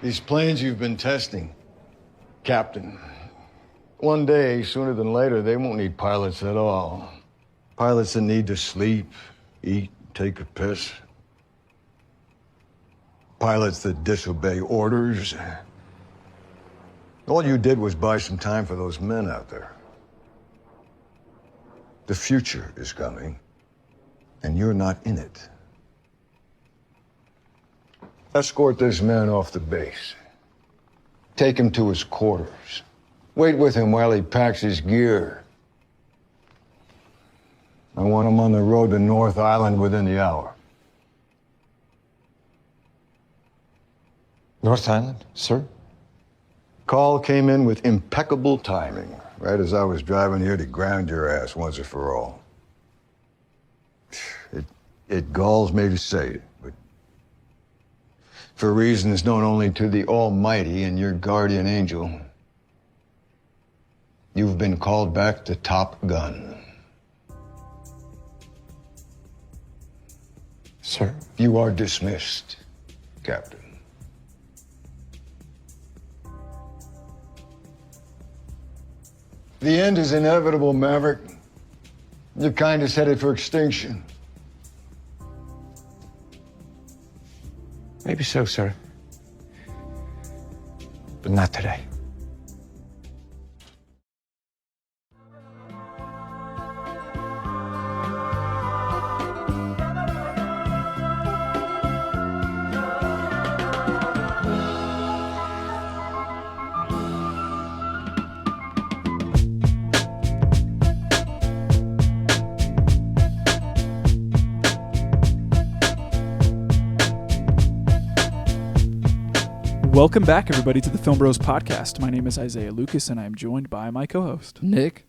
These planes you've been testing, Captain, one day, sooner than later, they won't need pilots at all. Pilots that need to sleep, eat, take a piss. Pilots that disobey orders. All you did was buy some time for those men out there. The future is coming, and you're not in it. Escort this man off the base. Take him to his quarters. Wait with him while he packs his gear. I want him on the road to North Island within the hour. North Island, sir? Call came in with impeccable timing, right as I was driving here to ground your ass once and for all. It galls me to say it, but for reasons known only to the Almighty and your guardian angel, you've been called back to Top Gun. Sir? You are dismissed, Captain. The end is inevitable, Maverick. Your kind is headed for extinction. Maybe so, sir. But not today. Welcome back, everybody, to the Film Bros Podcast. My name is Isaiah Lucas, and I'm joined by my co-host, Nick.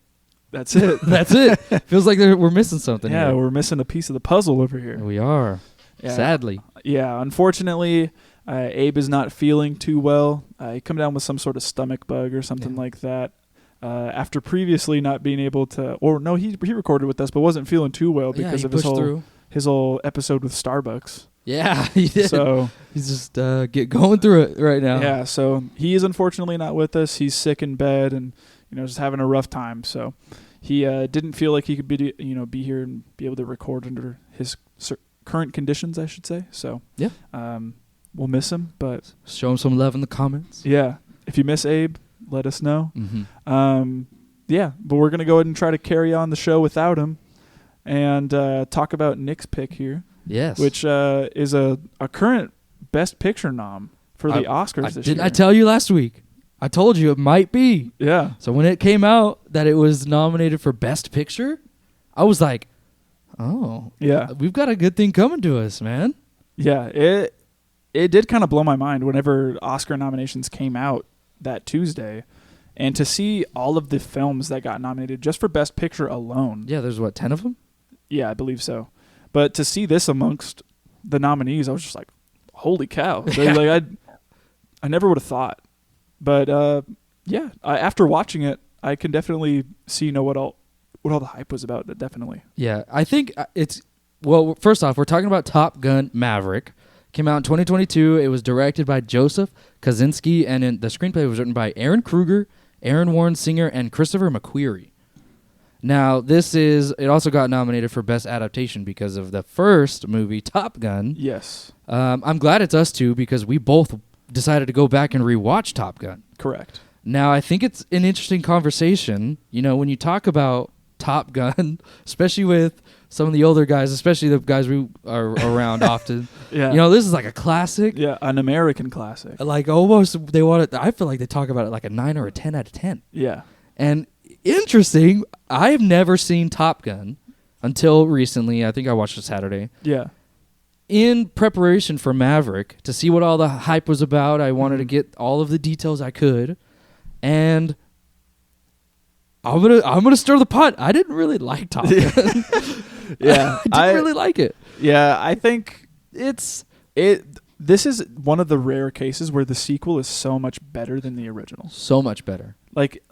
That's it. That's it. Feels like we're missing something Yeah, here. we're missing a piece of the puzzle over here. We are. Yeah. Sadly. Yeah, unfortunately, Abe is not feeling too well. He come down with some sort of stomach bug or something like that. After previously not being able to, or no, he recorded with us, but wasn't feeling too well because of his whole episode with Starbucks. Yeah, he did. So he's just going through it right now. Yeah, so he is unfortunately not with us. He's sick in bed and just having a rough time. So he didn't feel like he could be here and be able to record under his current conditions, I should say. So yeah, we'll miss him, but show him some love in the comments. Yeah, if you miss Abe, let us know. Mm-hmm. Yeah, but we're gonna go ahead and try to carry on the show without him and talk about Nick's pick here. Yes. Which is a current Best Picture nom for the Oscars this year. Didn't I tell you last week? I told you it might be. Yeah. So when it came out that it was nominated for Best Picture, I was like, oh. Yeah. We've got a good thing coming to us, man. Yeah. It did kind of blow my mind whenever Oscar nominations came out that Tuesday. And to see all of the films that got nominated just for Best Picture alone. Yeah, there's 10 of them? Yeah, I believe so. But to see this amongst the nominees, I was just like, "Holy cow!" Like I never would have thought. But yeah, after watching it, I can definitely see what all the hype was about. Definitely. Yeah, I think first off, we're talking about Top Gun: Maverick. Came out in 2022. It was directed by Joseph Kosinski, and the screenplay was written by Ehren Kruger, Aaron Warren Singer, and Christopher McQuarrie. Now, it also got nominated for Best Adaptation because of the first movie, Top Gun. Yes. I'm glad it's us two because we both decided to go back and rewatch Top Gun. Correct. Now, I think it's an interesting conversation, when you talk about Top Gun, especially with some of the older guys, especially the guys we are around often. Yeah. This is like a classic. Yeah, an American classic. Like almost, I feel like they talk about it like a 9 or a 10 out of 10. Yeah. And interesting, I've never seen Top Gun until recently. I think I watched it Saturday. Yeah. In preparation for Maverick, to see what all the hype was about, I wanted to get all of the details I could. And I'm gonna stir the pot. I didn't really like Top Gun. Yeah. I didn't really like it. Yeah, I think this is one of the rare cases where the sequel is so much better than the original. So much better. Like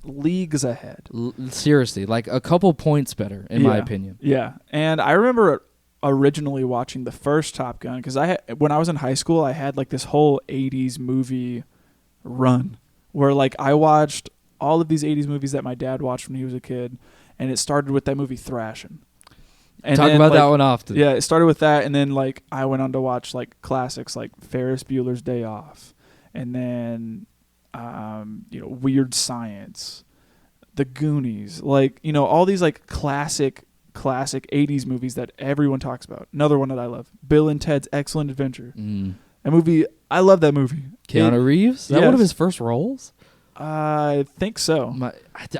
leagues ahead. Seriously, like a couple points better, in my opinion. Yeah. And I remember originally watching the first Top Gun, because when I was in high school, I had like this whole 80s movie run where like I watched all of these 80s movies that my dad watched when he was a kid, and it started with that movie Thrashin'. And Talk then, about like, that one often. Yeah, it started with that, and then like I went on to watch like classics like Ferris Bueller's Day Off, and then Weird Science, The Goonies, like all these like classic 80s movies that everyone talks about. Another one that I love, Bill and Ted's Excellent Adventure. A movie, I love that movie. Keanu Reeves? Is that one of his first roles? I think so.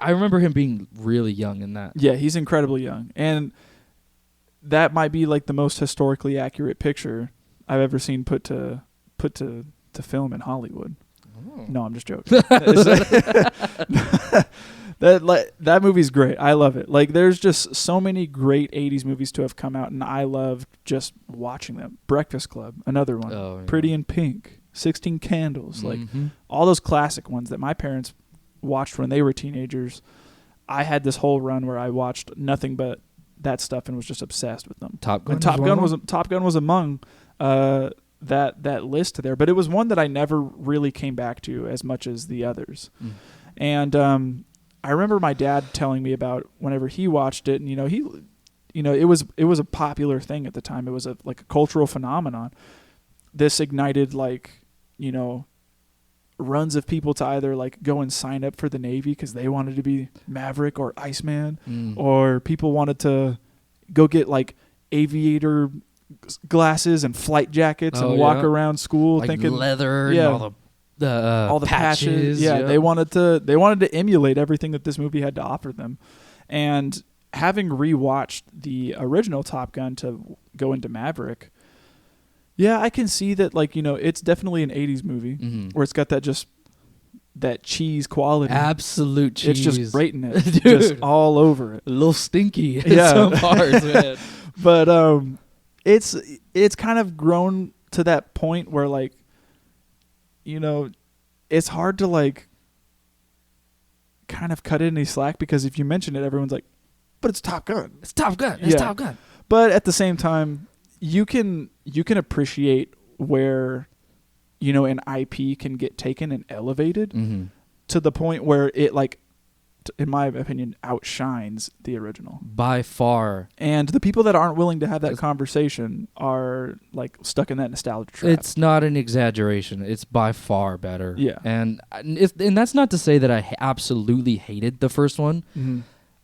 I remember him being really young in that. Yeah, he's incredibly young, and that might be like the most historically accurate picture I've ever seen put to film in Hollywood. Oh. No, I'm just joking. That movie's great. I love it. Like, there's just so many great 80s movies to have come out, and I love just watching them. Breakfast Club, another one. Oh, yeah. Pretty in Pink, 16 Candles, like all those classic ones that my parents watched when they were teenagers. I had this whole run where I watched nothing but that stuff and was just obsessed with them. Top Gun. And Top Gun was among that list there, but it was one that I never really came back to as much as the others. And I remember my dad telling me about whenever he watched it, and it was a popular thing at the time. It was a cultural phenomenon. This ignited runs of people to either like go and sign up for the Navy because they wanted to be Maverick or Iceman, or people wanted to go get like aviator glasses and flight jackets and walk around school like thinking leather and all the patches. Yeah, they wanted to emulate everything that this movie had to offer them. And having rewatched the original Top Gun to go into Maverick, yeah, I can see that it's definitely an 80s movie where it's got that cheese quality. Absolute cheese. It's just grating it. Just all over it. A little stinky in Yeah. some parts, man. But it's kind of grown to that point where it's hard to kind of cut any slack, because if you mention it, everyone's like, but it's Top Gun. It's Top Gun. It's Top Gun. But at the same time, you can appreciate where an IP can get taken and elevated to the point where it in my opinion outshines the original by far. And the people that aren't willing to have that conversation are stuck in that nostalgia trap. It's not an exaggeration. It's by far better. Yeah. And that's not to say that I absolutely hated the first one.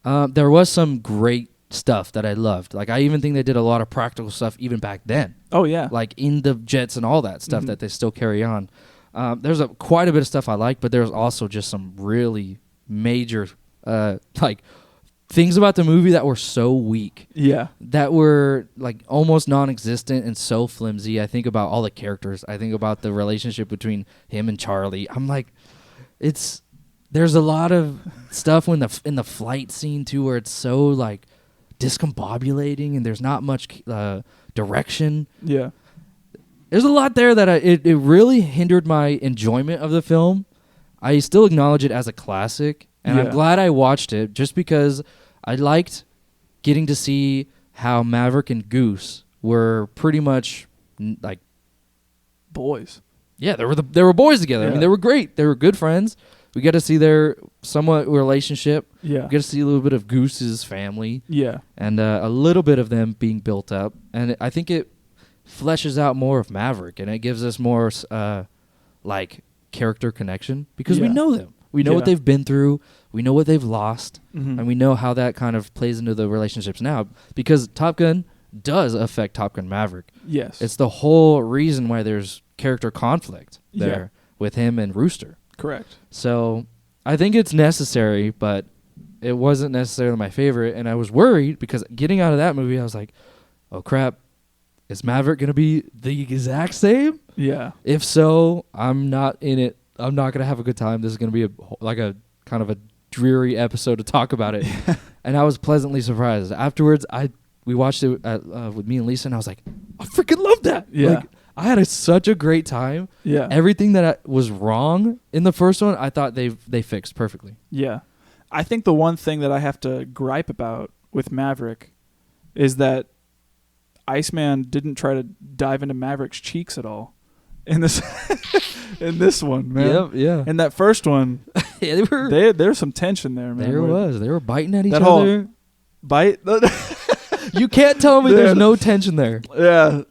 There was some great stuff that I loved. I even think they did a lot of practical stuff even back then. Oh yeah. In the jets and all that stuff that they still carry on. There's quite a bit of stuff I like, but there's also just some really major things about the movie that were so weak. Yeah. That were almost non-existent and so flimsy. I think about all the characters. I think about the relationship between him and Charlie. I'm there's a lot of stuff in the flight scene too where it's so discombobulating and there's not much direction. Yeah. There's a lot there that it really hindered my enjoyment of the film. I still acknowledge it as a classic, and I'm glad I watched it just because I liked getting to see how Maverick and Goose were pretty much boys. Yeah, they were boys together. Yeah. I mean, they were great. They were good friends. We get to see their somewhat relationship. Yeah. We get to see a little bit of Goose's family. Yeah. And a little bit of them being built up. And I think it fleshes out more of Maverick, and it gives us more character connection because we know them. We know what they've been through. We know what they've lost. And we know how that kind of plays into the relationships now, because Top Gun does affect Top Gun Maverick. Yes. It's the whole reason why there's character conflict there with him and Rooster. Correct. So I think it's necessary, but it wasn't necessarily my favorite. And I was worried because getting out of that movie, I was like, oh, crap. Is Maverick going to be the exact same? Yeah. If so, I'm not in it. I'm not going to have a good time. This is going to be a kind of a dreary episode to talk about it. And I was pleasantly surprised. Afterwards, we watched it with me and Lisa, and I was like, I freaking love that. Yeah. I had such a great time. Yeah. Everything that was wrong in the first one, I thought they fixed perfectly. Yeah. I think the one thing that I have to gripe about with Maverick is that Iceman didn't try to dive into Maverick's cheeks at all in this in this one, man. Yep, yeah. In that first one, Yeah, they were. there's some tension there, man. There was. They were biting at each That whole- other. Bite. You can't tell me there's no tension there. Yeah,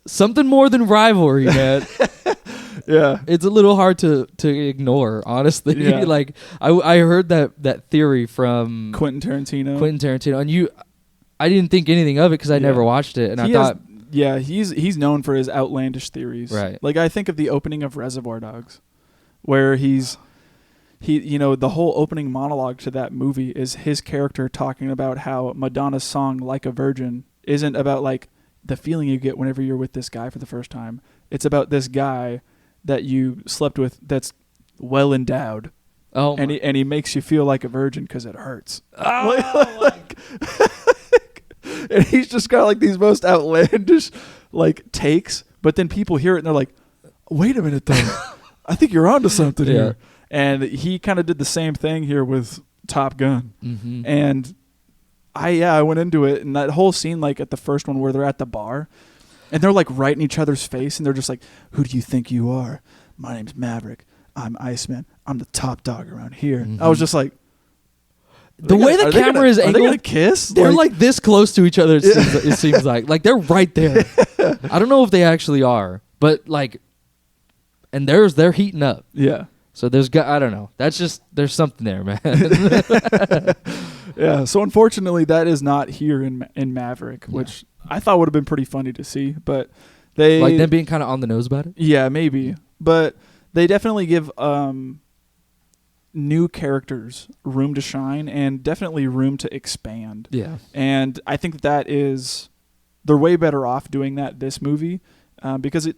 Something more than rivalry, man. yeah. It's a little hard to ignore, honestly. Yeah. Like I heard that theory from Quentin Tarantino. Quentin Tarantino, and I didn't think anything of it because I never watched it, and I thought, he's known for his outlandish theories. Right. Like I think of the opening of Reservoir Dogs, where he the whole opening monologue to that movie is his character talking about how Madonna's song "Like a Virgin" isn't about like the feeling you get whenever you're with this guy for the first time. It's about this guy that you slept with that's well endowed. oh, And he makes you feel like a virgin because it hurts. And he's just got like these most outlandish like takes, but then people hear it and they're like, "Wait a minute, though, I think you're onto something Yeah. here." And he kind of did the same thing here with Top Gun. mm-hmm. And I went into it, and that whole scene, like at the first one where they're at the bar, and they're like right in each other's face, and they're just like, "Who do you think you are? My name's Maverick. I'm Iceman. I'm the top dog around here." Mhm. I was just like, The way the camera is Are they angled, gonna kiss? they're like this close to each other. It seems like they're right there. I don't know if they actually are, but like, and they're heating up. yeah, So I don't know. That's just there's something there, man. yeah. So unfortunately, that is not here in Maverick, which I thought would have been pretty funny to see. But they Like them being kind of on the nose about it. yeah, maybe. But they definitely give new characters room to shine and definitely room to expand. Yeah. And I think that is they're way better off doing that this movie because it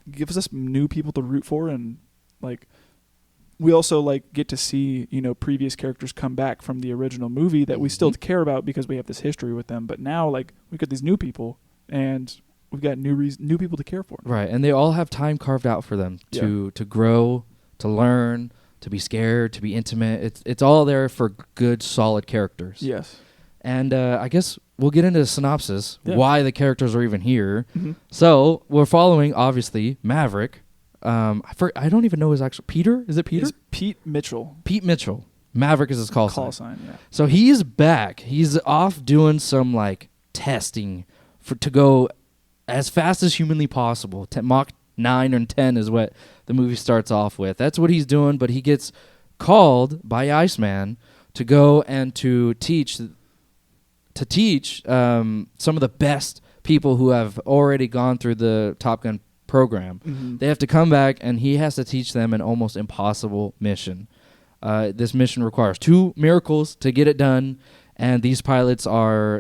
gives us new people to root for, and like we also like get to see previous characters come back from the original movie that we still care about because we have this history with them. But now like we got these new people and we've got new people to care for. Right, and they all have time carved out for them to grow, to learn, to be scared, to be intimate. It's all there for good, solid characters. Yes. And I guess we'll get into the synopsis, why the characters are even here. Mm-hmm. So we're following, obviously, Maverick. I don't even know his actual... Peter? Is it Peter? It's Pete Mitchell. Pete Mitchell. Maverick is his call sign, yeah. So he's back. He's off doing some like testing to go as fast as humanly possible. Mach 9 and 10 is what the movie starts off with. That's what he's doing, but he gets called by Iceman to go and to teach some of the best people who have already gone through the Top Gun program. Mm-hmm. They have to come back, and he has to teach them an almost impossible mission. This mission requires 2 miracles to get it done, and these pilots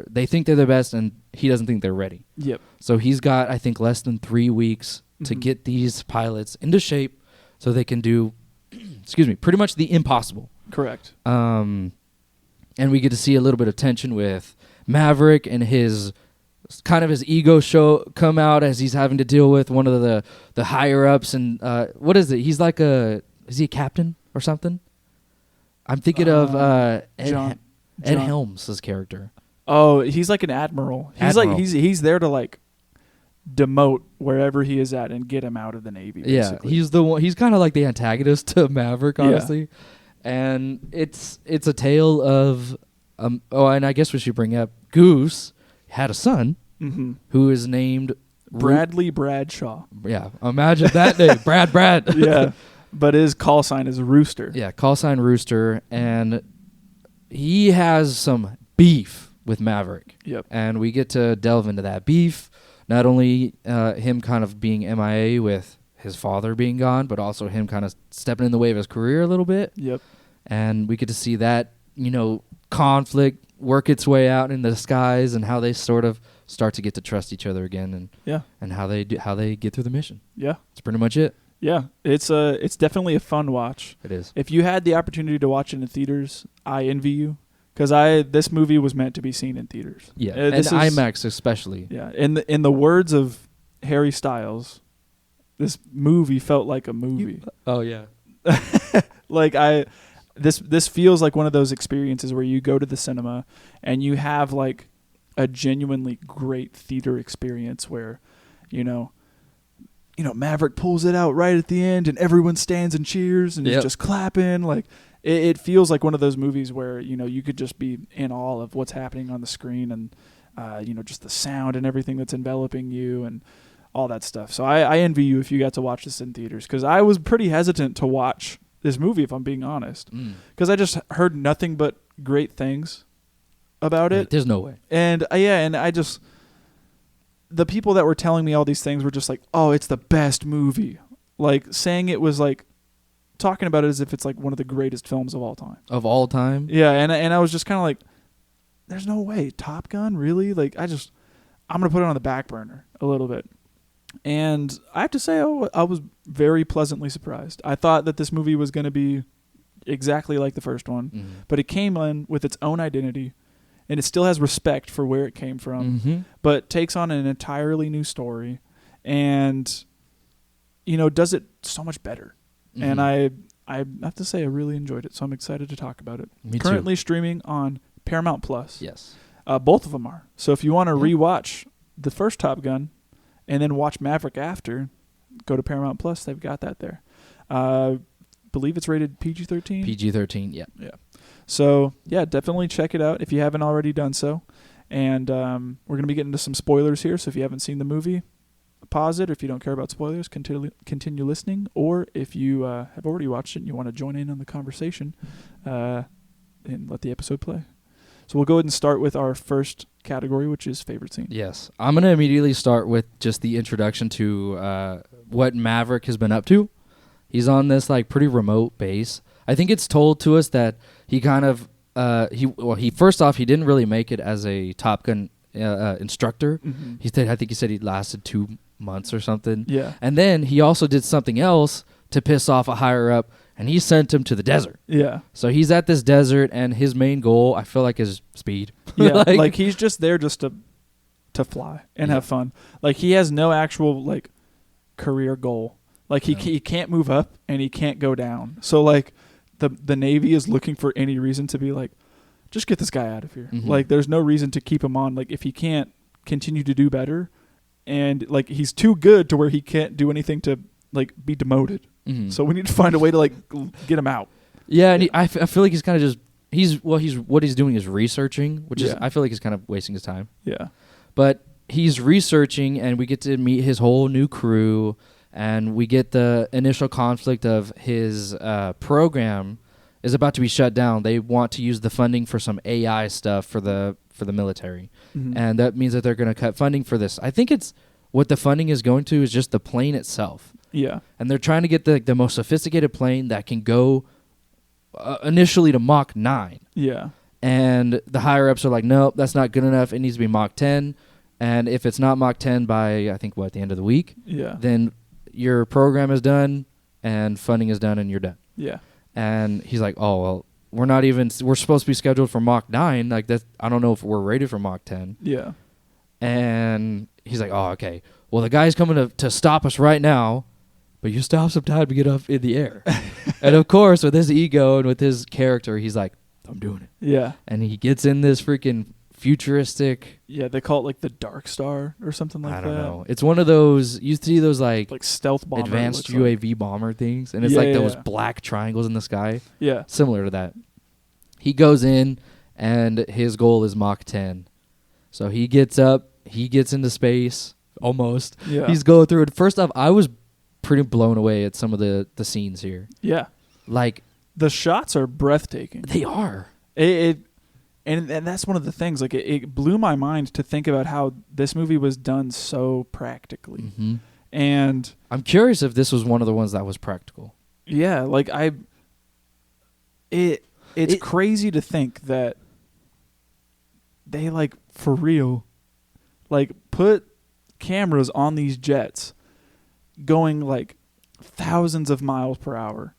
they think they're the best, and he doesn't think they're ready. Yep. So he's got, I think, less than 3 weeks to get these pilots into shape so they can do, pretty much the impossible. Correct. And we get to see a little bit of tension with Maverick and his ego come out as he's having to deal with one of the higher ups. And what is it? He's like is he a captain or something? I'm thinking of Ed Helms' character. Oh, he's like an admiral. He's Admiral. like he's there to like demote wherever he is at and get him out of the Navy. Basically. Yeah, he's the one. He's kind of like the antagonist to Maverick, honestly. And it's a tale of and I guess we should bring up Goose had a son who is named Bradley Bradshaw. Yeah, imagine that name, Brad. Yeah, but his call sign is Rooster. Yeah, call sign Rooster, and he has some beef with Maverick. Yep. And we get to delve into that beef. Not only him kind of being MIA with his father being gone, but also him kind of stepping in the way of his career a little bit. Yep. And we get to see that, conflict work its way out in the skies and how they sort of start to get to trust each other again and how they get through the mission. Yeah. That's pretty much it. Yeah. It's definitely a fun watch. It is. If you had the opportunity to watch it in theaters, I envy you. Because this movie was meant to be seen in theaters. Yeah, and IMAX especially. Yeah, in the words of Harry Styles, this movie felt like a movie. Oh yeah. Like this feels like one of those experiences where you go to the cinema and you have like a genuinely great theater experience where, you know, Maverick pulls it out right at the end and everyone stands and cheers and is just clapping. Like it feels like one of those movies where, you know, you could just be in awe of what's happening on the screen and, you know, just the sound and everything that's enveloping you and all that stuff. So I envy you if you got to watch this in theaters, because I was pretty hesitant to watch this movie, if I'm being honest, because I just heard nothing but great things about it. There's no way. And and I just, the people that were telling me all these things were just like, oh, it's the best movie. Like saying it was like, talking about it as if it's like one of the greatest films of all time. Of all time? Yeah, and I was just kind of like, there's no way. Top Gun? Really? Like, I'm going to put it on the back burner a little bit. And I have to say, I was very pleasantly surprised. I thought that this movie was going to be exactly like the first one, but it came in with its own identity, and it still has respect for where it came from, but takes on an entirely new story and, you know, does it so much better. And I have to say I really enjoyed it, so I'm excited to talk about it. Me Currently streaming on Paramount Plus. Yes. Both of them are. So if you want to rewatch the first Top Gun and then watch Maverick after, go to Paramount Plus. They've got that there. Believe it's rated PG-13. PG-13, yeah. Yeah. So, yeah, definitely check it out if you haven't already done so. And we're going to be getting into some spoilers here, so if you haven't seen the movie, pause it. Or if you don't care about spoilers, continue listening. Or if you have already watched it and you want to join in on the conversation, and let the episode play. So we'll go ahead and start with our first category, which is favorite scene. Yes. I'm going to immediately start with just the introduction to what Maverick has been up to. He's on this like pretty remote base. I think it's told to us that he kind of he first off, he didn't really make it as a Top Gun instructor. I think he said he lasted 2 months or something. Yeah. And then he also did something else to piss off a higher up, and he sent him to the desert. Yeah. So he's at this desert, and his main goal, I feel like, is speed. Yeah. like he's just there just to fly and have fun. Like he has no actual like career goal. Like he can't move up and he can't go down. So like the Navy is looking for any reason to be like, just get this guy out of here. Like there's no reason to keep him on. Like if he can't continue to do better, and like he's too good to where he can't do anything to like be demoted. So we need to find a way to like get him out. Yeah, and I feel like he's kind of just what he's doing is researching, which is I feel like he's kind of wasting his time. Yeah, but he's researching, and we get to meet his whole new crew, and we get the initial conflict of his program is about to be shut down. They want to use the funding for some AI stuff for the military, and that means that they're going to cut funding for this. I think it's what the funding is going to is just the plane itself. Yeah. And they're trying to get the most sophisticated plane that can go initially to Mach 9. Yeah. And the higher-ups are like, nope, that's not good enough. It needs to be Mach 10. And if it's not Mach 10 by, I think, at the end of the week, then your program is done and funding is done and you're done. Yeah. And he's like, oh, well, we're supposed to be scheduled for Mach 9. Like, that, I don't know if we're rated for Mach 10. Yeah. And he's like, oh, okay. Well, the guy's coming to stop us right now. But you still have some time to get up in the air. And of course, with his ego and with his character, he's like, I'm doing it. Yeah. And he gets in this freaking futuristic. Yeah, they call it like the Dark Star or something like that. I don't know. It's one of those, you see those like stealth bomber. Advanced UAV bomber things. And it's those black triangles in the sky. Yeah. Similar to that. He goes in and his goal is Mach 10. So he gets up, he gets into space almost. Yeah. He's going through it. First off, I was pretty blown away at some of the scenes here. Yeah. Like the shots are breathtaking. They are. And that's one of the things. Like it blew my mind to think about how this movie was done so practically. And I'm curious if this was one of the ones that was practical. Yeah, like it's crazy to think that they like for real like put cameras on these jets going like thousands of miles per hour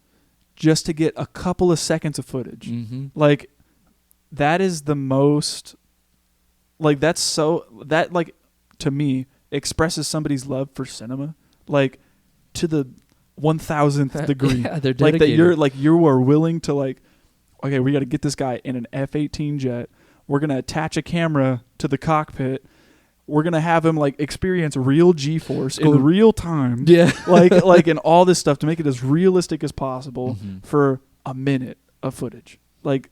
just to get a couple of seconds of footage. Like that is the most like that like to me expresses somebody's love for cinema like to the 1000th degree. Yeah, they're Like dedicated. that you are willing to like, okay, we got to get this guy in an F-18 jet. We're going to attach a camera to the cockpit. We're going to have him like experience real G-force in real time. Yeah. like and all this stuff to make it as realistic as possible for a minute of footage. Like,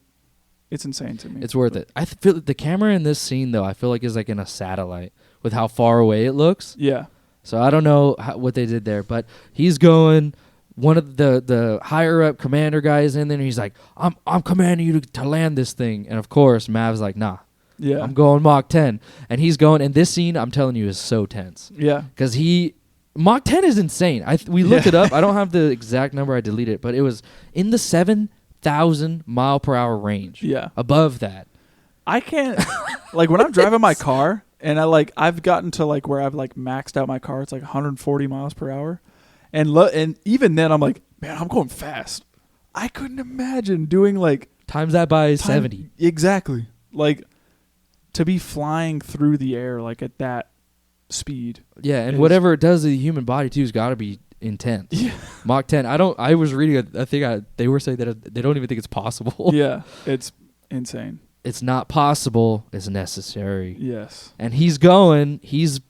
it's insane to me. It's worth it. I feel that the camera in this scene, though, I feel like is like in a satellite with how far away it looks. Yeah. So I don't know what they did there, but he's going. One of the higher up commander guys in there, and he's like, I'm commanding you to land this thing. And of course, Mav's like, nah. Yeah. I'm going Mach 10. And he's going, and this scene, I'm telling you, is so tense. Yeah. Because Mach 10 is insane. We looked it up. I don't have the exact number. I deleted it. But it was in the 7,000 mile per hour range. Yeah. Above that. I can't, like when I'm driving my car and I've gotten to like where I've like maxed out my car. It's like 140 miles per hour. And even then I'm like, man, I'm going fast. I couldn't imagine doing like. Times that by 70. Exactly. Like to be flying through the air like at that speed. Yeah. And whatever it does to the human body too has got to be intense. Yeah. Mach 10. I was reading a thing. They were saying that they don't even think it's possible. Yeah. It's insane. It's not possible. It's necessary. Yes. And he's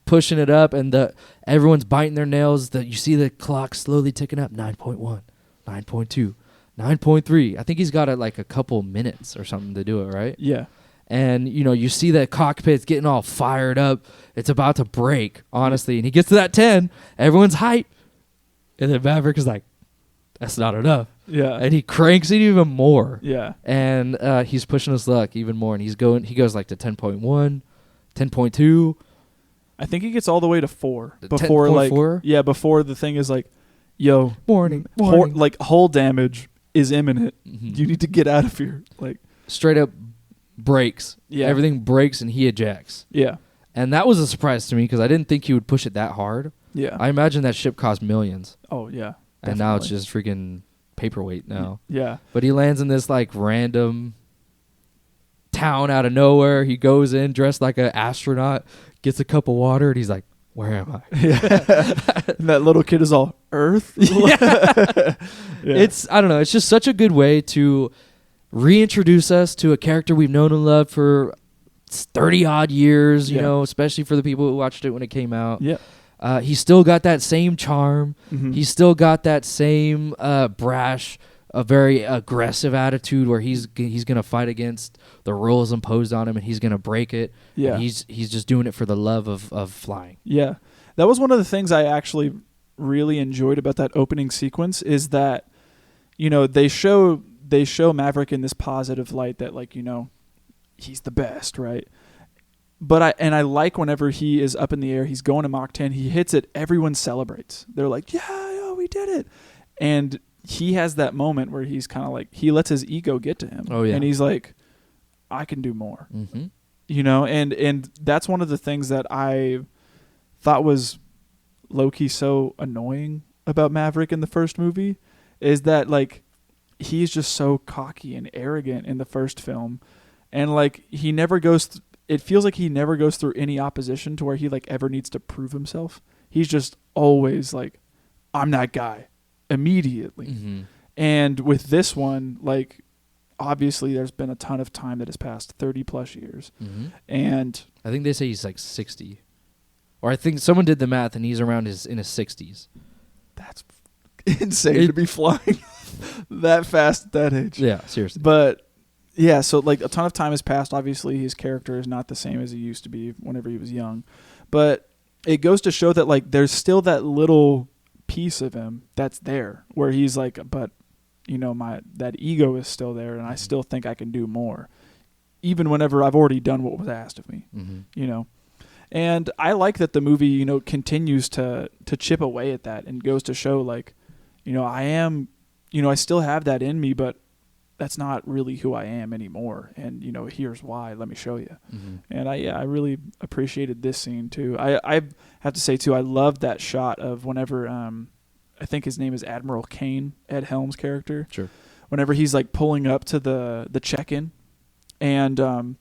pushing it up, and everyone's biting their nails. You see the clock slowly ticking up. 9.1, 9.2, 9.3. I think he's got like a couple minutes or something to do it, right? Yeah. And you see that cockpit's getting all fired up. It's about to break, honestly. And he gets to that 10. Everyone's hype, and then Maverick is like, "That's not enough." Yeah. And he cranks it even more. Yeah. And he's pushing his luck even more. And he goes like to 10.1, 10.2. I think he gets all the way to 4 before 10.4? like before the thing is like, yo, Warning. like hull damage is imminent. Mhm. You need to get out of here. Like Straight up breaks. Yeah. Everything breaks and he ejects. yeah. And that was a surprise to me because I didn't think he would push it that hard. Yeah. I imagine that ship cost millions. Oh yeah. And now it's Definitely. just freaking paperweight now. Yeah. But he lands in this like random town out of nowhere. He goes in dressed like an astronaut, gets a cup of water, and he's like, "Where am I?" Yeah. And that little kid is all Earth. Yeah. Yeah. It's I don't know. It's just such a good way to reintroduce us to a character we've known and loved for 30 odd years. You Yeah. know, especially for the people who watched it when it came out. Yeah. He's still got that same charm. Mhm. He's still got that same brash, a very aggressive attitude where he's gonna fight against the rules imposed on him and he's gonna break it. Yeah. And he's just doing it for the love of flying. Yeah. That was one of the things I actually really enjoyed about that opening sequence is that, they show Maverick in this positive light that like, he's the best, right? But I like whenever he is up in the air, he's going to Mach 10, he hits it, everyone celebrates. They're like, yeah, we did it. And he has that moment where he's kind of like, he lets his ego get to him. Oh, yeah. And he's like, I can do more. Mm-hmm. And that's one of the things that I thought was low-key so annoying about Maverick in the first movie is that like he's just so cocky and arrogant in the first film, and like he never goes it feels like he never goes through any opposition to where he like ever needs to prove himself. He's just always like, I'm that guy immediately. Mm-hmm. And with this one, like obviously there's been a ton of time that has passed, 30 plus years. Mm-hmm. And I think they say he's like 60. Or I think someone did the math and he's around in his 60s. that's insane to be flying that fast at that age. Yeah, seriously. But yeah, so like a ton of time has passed. Obviously his character is not the same as he used to be whenever he was young. But it goes to show that like there's still that little piece of him that's there where he's like, but that ego is still there and I still think I can do more. Even whenever I've already done what was asked of me. Mm-hmm. And I like that the movie, continues to chip away at that and goes to show like, I am, I still have that in me, but that's not really who I am anymore. And, here's why. Let me show you. Mm-hmm. And I really appreciated this scene too. I have to say too, I loved that shot of whenever, I think his name is Admiral Kane, Ed Helms' character. Sure. Whenever he's like pulling up to the check-in, and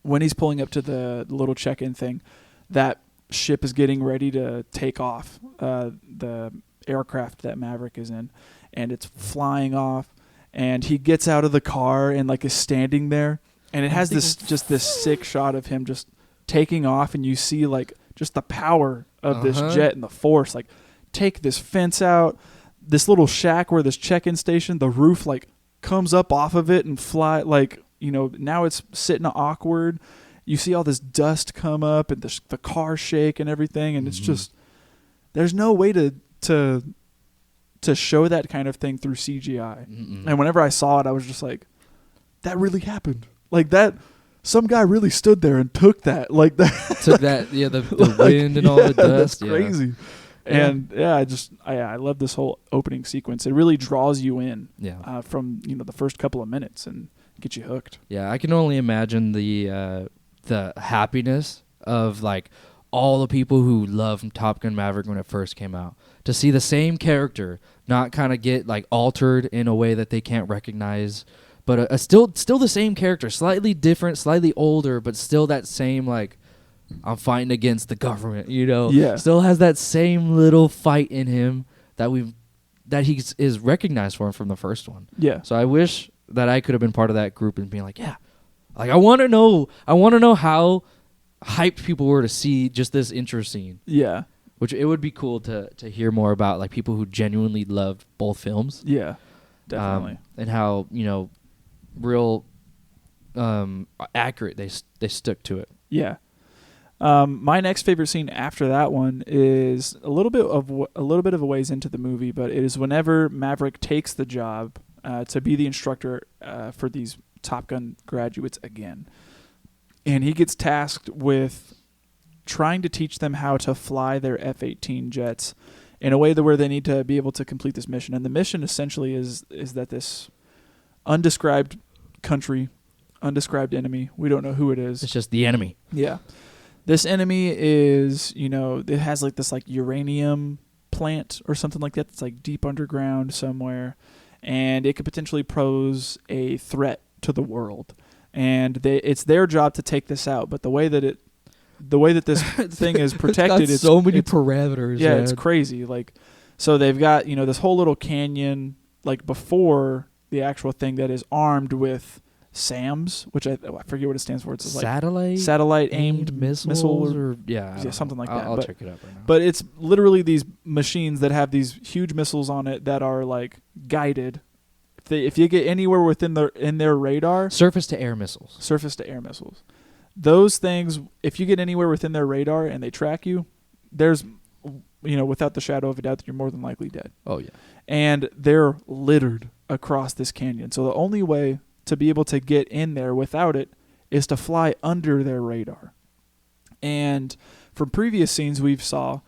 when he's pulling up to the little check-in thing, that ship is getting ready to take off, the aircraft that Maverick is in, and it's flying off, and he gets out of the car and like is standing there, And it has this sick shot of him just taking off, and you see like just the power of this jet and the force. Like, take this fence out, this little shack where this check-in station, the roof like comes up off of it and fly, like, you know, now it's sitting awkward. You see all this dust come up and the car shake and everything, and it's just, there's no way to show that kind of thing through CGI. And whenever I saw it, I was just like, that really happened. Like that, some guy really stood there and took that. Like that. Took that, yeah, the like, wind and all the dust. That's crazy. And I love this whole opening sequence. It really draws you in from, you know, the first couple of minutes and gets you hooked. Yeah, I can only imagine the happiness of like all the people who loved Top Gun Maverick when it first came out, to see the same character not kind of get like altered in a way that they can't recognize, but still the same character, slightly different, slightly older, but still that same like, I'm fighting against the government, you know. Yeah. Still has that same little fight in him that he is recognized for him from the first one. Yeah. So I wish that I could have been part of that group and being like, yeah, like I want to know how hyped people were to see just this intro scene. Yeah. Which it would be cool to hear more about, like people who genuinely loved both films. Yeah. Definitely. And how, you know, real accurate they stuck to it. Yeah. My next favorite scene after that one is a little bit of a ways into the movie, but it is whenever Maverick takes the job to be the instructor for these Top Gun graduates again, and he gets tasked with trying to teach them how to fly their F-18 jets in a way where they need to be able to complete this mission. And the mission essentially is that this undescribed country, undescribed enemy, we don't know who it is. It's just the enemy. Yeah. This enemy is, you know, it has like this like uranium plant or something like that that's like deep underground somewhere, and it could potentially pose a threat to the world. And it's their job to take this out, but the way that this thing is protected, it's so many parameters. Yeah, it's crazy. Like, so they've got, you know, this whole little canyon like before the actual thing that is armed with SAMs, which I forget what it stands for. It's like satellite aimed missiles or something like that. I'll check it out right now. But it's literally these machines that have these huge missiles on it that are like guided. If you get anywhere within their radar, surface to air missiles. Those things, if you get anywhere within their radar and they track you, there's, you know, without the shadow of a doubt that you're more than likely dead. Oh yeah. And they're littered across this canyon. So the only way to be able to get in there without it is to fly under their radar. And from previous scenes we've saw,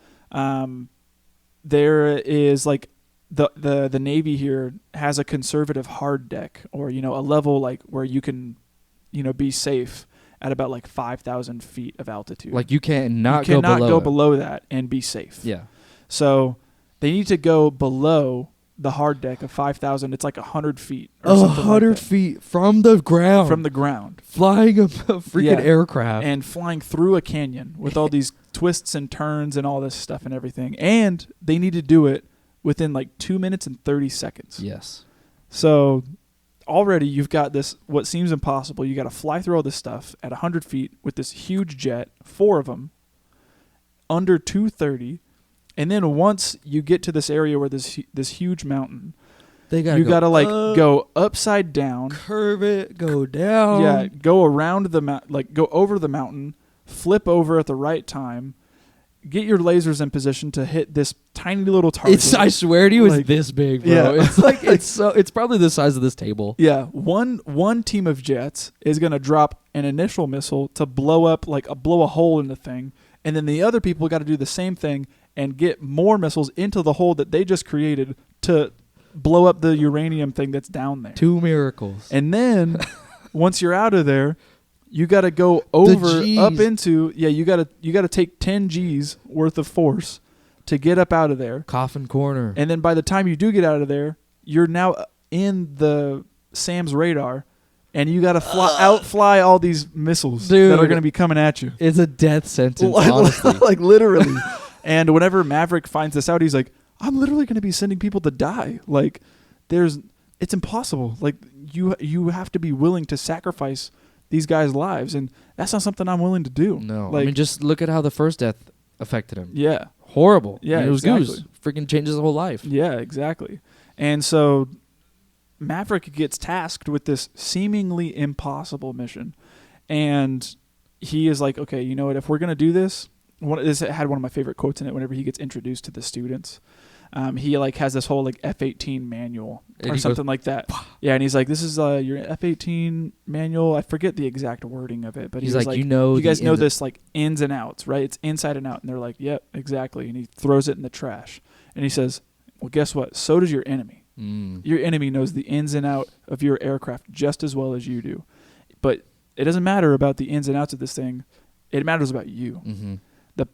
there is like the Navy here has a conservative hard deck, or, you know, a level like where you can, you know, be safe at about like 5,000 feet of altitude. Like you cannot go below that and be safe. Yeah. So they need to go below the hard deck of 5,000. It's like 100 feet. Or 100 feet from the ground. Flying a freaking aircraft. And flying through a canyon with all these twists and turns and all this stuff and everything. And they need to do it within like 2 minutes and 30 seconds. Yes. So already you've got this, what seems impossible. You got to fly through all this stuff at 100 feet with this huge jet, 4 of them, under 230. And then once you get to this area where this huge mountain, you gotta like go upside down, curve it, go down. Yeah, go around the mountain, like go over the mountain, flip over at the right time, get your lasers in position to hit this tiny little target. I swear to you, it's this big, bro. Yeah. It's like it's probably the size of this table. Yeah, one team of jets is gonna drop an initial missile to blow a hole in the thing, and then the other people got to do the same thing and get more missiles into the hole that they just created to blow up the uranium thing that's down there. 2 miracles. And then once you're out of there, you got to go up into, you got to take 10 G's worth of force to get up out of there. Coffin corner. And then by the time you do get out of there, you're now in the SAM's radar, and you got to outfly all these missiles that are going to be coming at you. It's a death sentence, honestly. Like literally. And whenever Maverick finds this out, he's like, I'm literally going to be sending people to die. Like, it's impossible. Like, you have to be willing to sacrifice these guys' lives, and that's not something I'm willing to do. No, like, I mean, just look at how the first death affected him. yeah, Horrible. Yeah, I mean, it was exactly. goose. Freaking changes his whole life. yeah, exactly. And so Maverick gets tasked with this seemingly impossible mission, and he is like, okay, you know what? If we're gonna do this, this had one of my favorite quotes in it. Whenever he gets introduced to the students, he like has this whole like F-18 manual And or he something goes, like that. Yeah, and he's like, "This is your F-18 manual." I forget the exact wording of it, but He's he was like, like, you guys know ins- this like ins and outs, right? It's inside and out." And they're like, "Yep, exactly." And he throws it in the trash, and he says, "Well, guess what? So does your enemy. Your enemy knows the ins and out of your aircraft just as well as you do, but it doesn't matter about the ins and outs of this thing. It matters about you." Mm-hmm.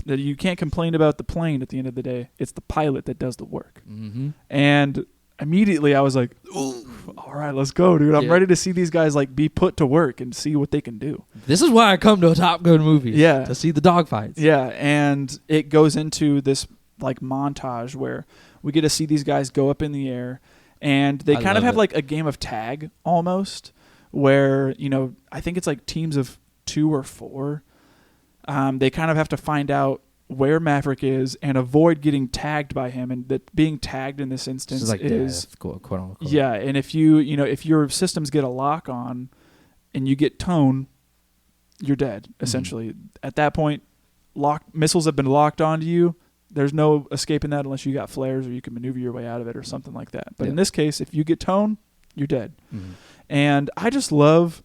That you can't complain about the plane at the end of the day. It's the pilot that does the work. Mm-hmm. And immediately I was like, "Ooh, all right, let's go, dude. I'm Yeah. ready to see these guys like be put to work and see what they can do." This is why I come to a Top Gun movie. Yeah. To see the dogfights. Yeah, and it goes into this like montage where we get to see these guys go up in the air, and they I kind of love have it. like a game of tag almost, where I think it's like teams of 2 or 4. They kind of have to find out where Maverick is and avoid getting tagged by him, and that being tagged in this instance This is like is death, quote unquote. yeah. And if if your systems get a lock on and you get tone, you're dead essentially. At that point, missiles have been locked onto you. There's no escaping that unless you got flares or you can maneuver your way out of it or something like that. But in this case, if you get tone, you're dead. Mm-hmm. And I just love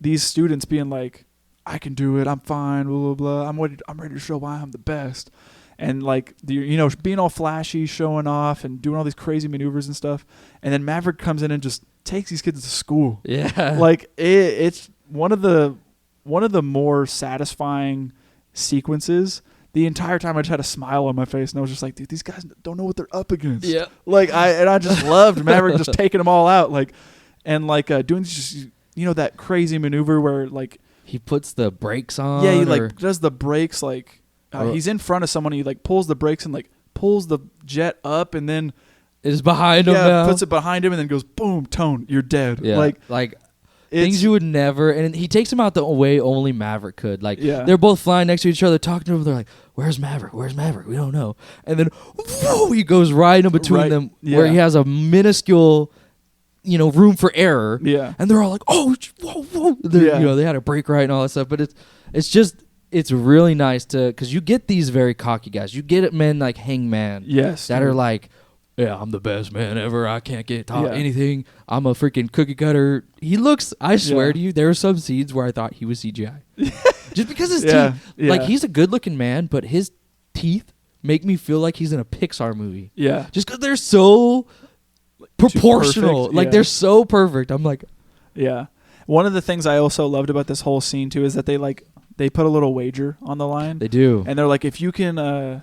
these students being like, "I can do it. I'm fine. Blah blah blah. I'm ready to show why I'm the best." And like being all flashy, showing off, and doing all these crazy maneuvers and stuff. And then Maverick comes in and just takes these kids to school. Yeah. Like it's one of the more satisfying sequences. The entire time I just had a smile on my face, and I was just like, "Dude, these guys don't know what they're up against." Yeah. Like I just loved Maverick just taking them all out, doing just that crazy maneuver where like he puts the brakes on. he or- like does the brakes like he's in front of someone. He like pulls the brakes and like pulls the jet up, and then It is behind him now. puts it behind him, and then goes boom, tone, you're dead. Yeah. Like things you would never, and he takes him out the way only Maverick could. Like they're both flying next to each other, talking to him. They're like, "Where's Maverick? Where's Maverick? We don't know." And then whoa, he goes right in between them, where he has a minuscule, room for error. Yeah. And they're all like, "Oh, whoa, whoa!" They had a brake right and all that stuff. But it's really nice because you get these very cocky guys. You get men like Hangman, that are like, "Yeah, I'm the best man ever. I can't get taught anything. I'm a freaking cookie cutter." He looks, I swear to you, there are some scenes where I thought he was CGI. Just because his teeth. Yeah. Like, he's a good looking man, but his teeth make me feel like he's in a Pixar movie. Yeah. Just because they're so proportional. perfect, Like, they're so perfect. I'm like, yeah. One of the things I also loved about this whole scene too is that they put a little wager on the line. they do. And they're like, if you can,